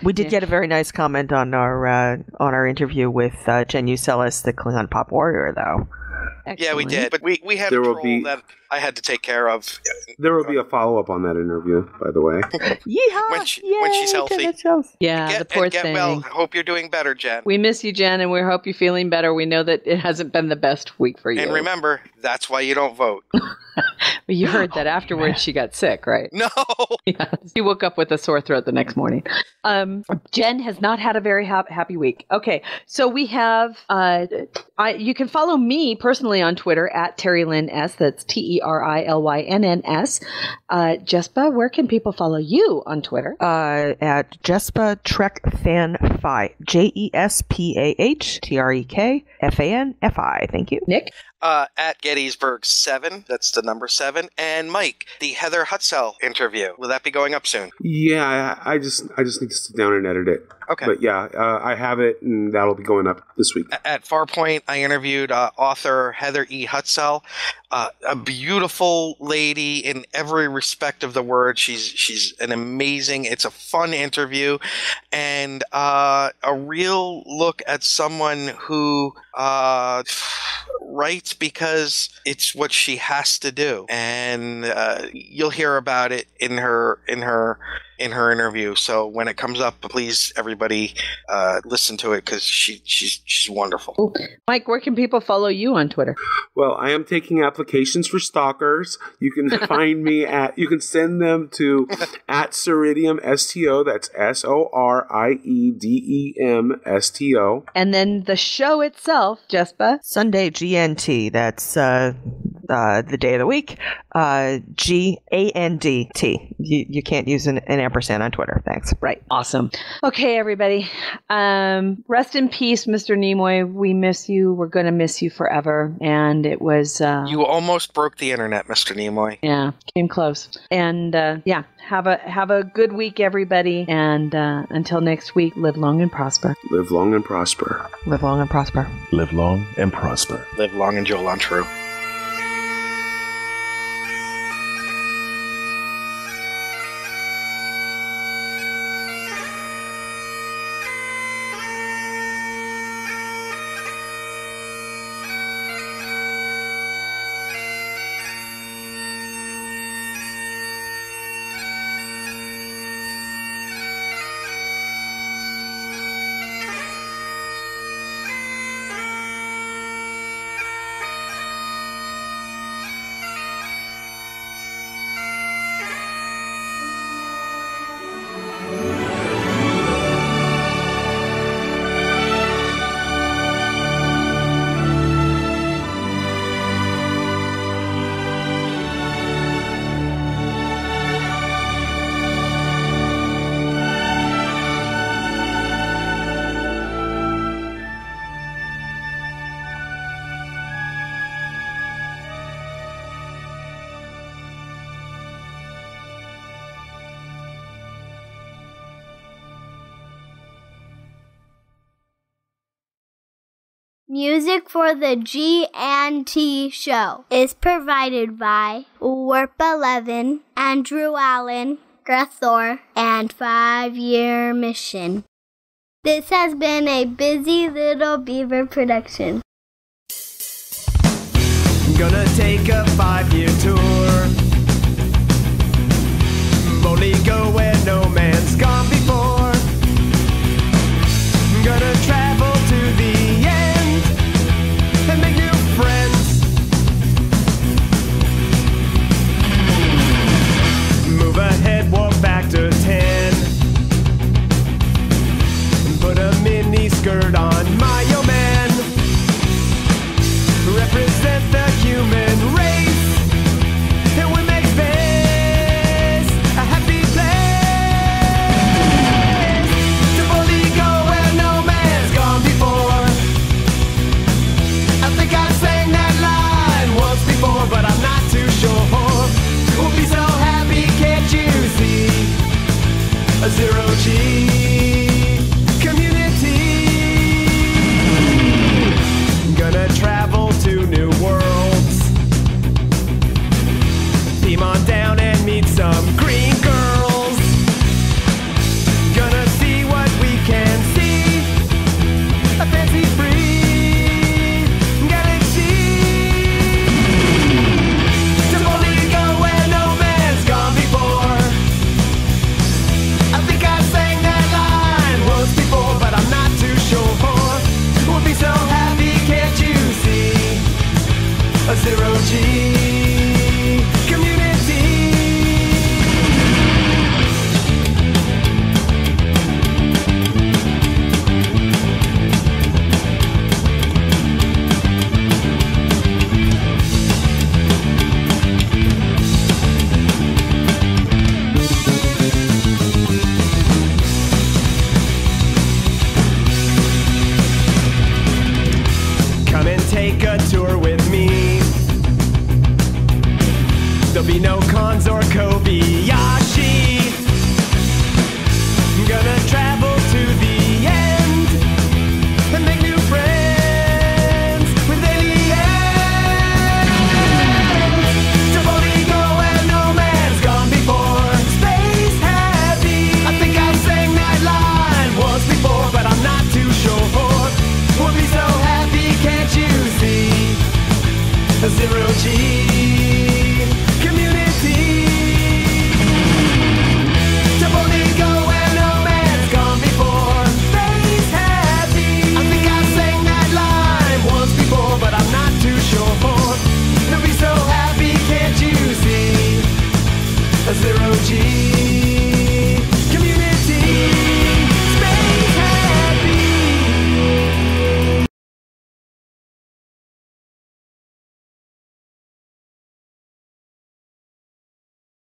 We did get a very nice comment on our interview with Jen Ucelis, the Klingon Pop Warrior, though. Excellent. Yeah, we did. But we had a troll that I had to take care of. There will be a follow-up on that interview, by the way. Yeehaw! When she's healthy. Yeah, the poor thing. Well, hope you're doing better, Jen. We miss you, Jen, and we hope you're feeling better. We know that it hasn't been the best week for you. And remember, that's why you don't vote. You heard that afterwards she got sick, right? No. Yeah, she woke up with a sore throat the next morning. Jen has not had a very happy week. Okay, so we have, you can follow me personally on Twitter at Terry Lynn S. That's TERILYNNS. Jespa, where can people follow you on Twitter? At Jespa Trek Fan Fi. JESPAHTREKFANFI. Thank you. Nick? At Gettysburg 7, that's the number 7, and Mike, the Heather Hutzel interview. Will that be going up soon? Yeah, I just need to sit down and edit it. Okay. But yeah, I have it, and that'll be going up this week. At Farpoint, I interviewed author Heather E. Hutzel, a beautiful lady in every respect of the word. She's an amazing. It's a fun interview, and a real look at someone who writes because it's what she has to do, and you'll hear about it in her interview. So when it comes up, please everybody listen to it because she's wonderful. Ooh. Mike, where can people follow you on Twitter? Well, I am taking applications for stalkers. You can find me you can send them to at Ceridium STO. That's SORIEDEMSTO. And then the show itself, Jespa. Sunday GNT. That's the day of the week. GANDT. You can't use an ampersand on Twitter. Thanks. Right. Awesome. Okay, everybody. Rest in peace, Mr. Nimoy. We miss you. We're going to miss you forever. And it was... you almost broke the internet, Mr. Nimoy. Yeah, came close. And yeah, have a good week, everybody. And until next week, live long and prosper. Live long and prosper. Live long and prosper. Live long and prosper. Live long and Joel on True. Music for the G&T show is provided by Warp 11, Andrew Allen, Grethor, and 5-Year Mission. This has been a Busy Little Beaver production. Gonna take a 5-year tour. Boldly go where no man's gone before. Gonna travel to the end and make new friends. Move ahead, walk back to 10. Put a mini skirt on my old man. Represent the human race. And we make space a happy place. To boldly go where no man's gone before. I think I sang that line once before, but I'm not too sure. We'll be so happy, can't you see? A zero-G community. Gonna travel to new worlds. Beam on down and meet some green girls. Gonna see what we can see. A fancy-free galaxy. To Yukons or Kobayashi. Gonna travel to the end and make new friends with aliens. Double eagle where no man's gone before. Space heavy. I think I sang that line once before, but I'm not too sure. We'll be so happy, can't you see? A zero G.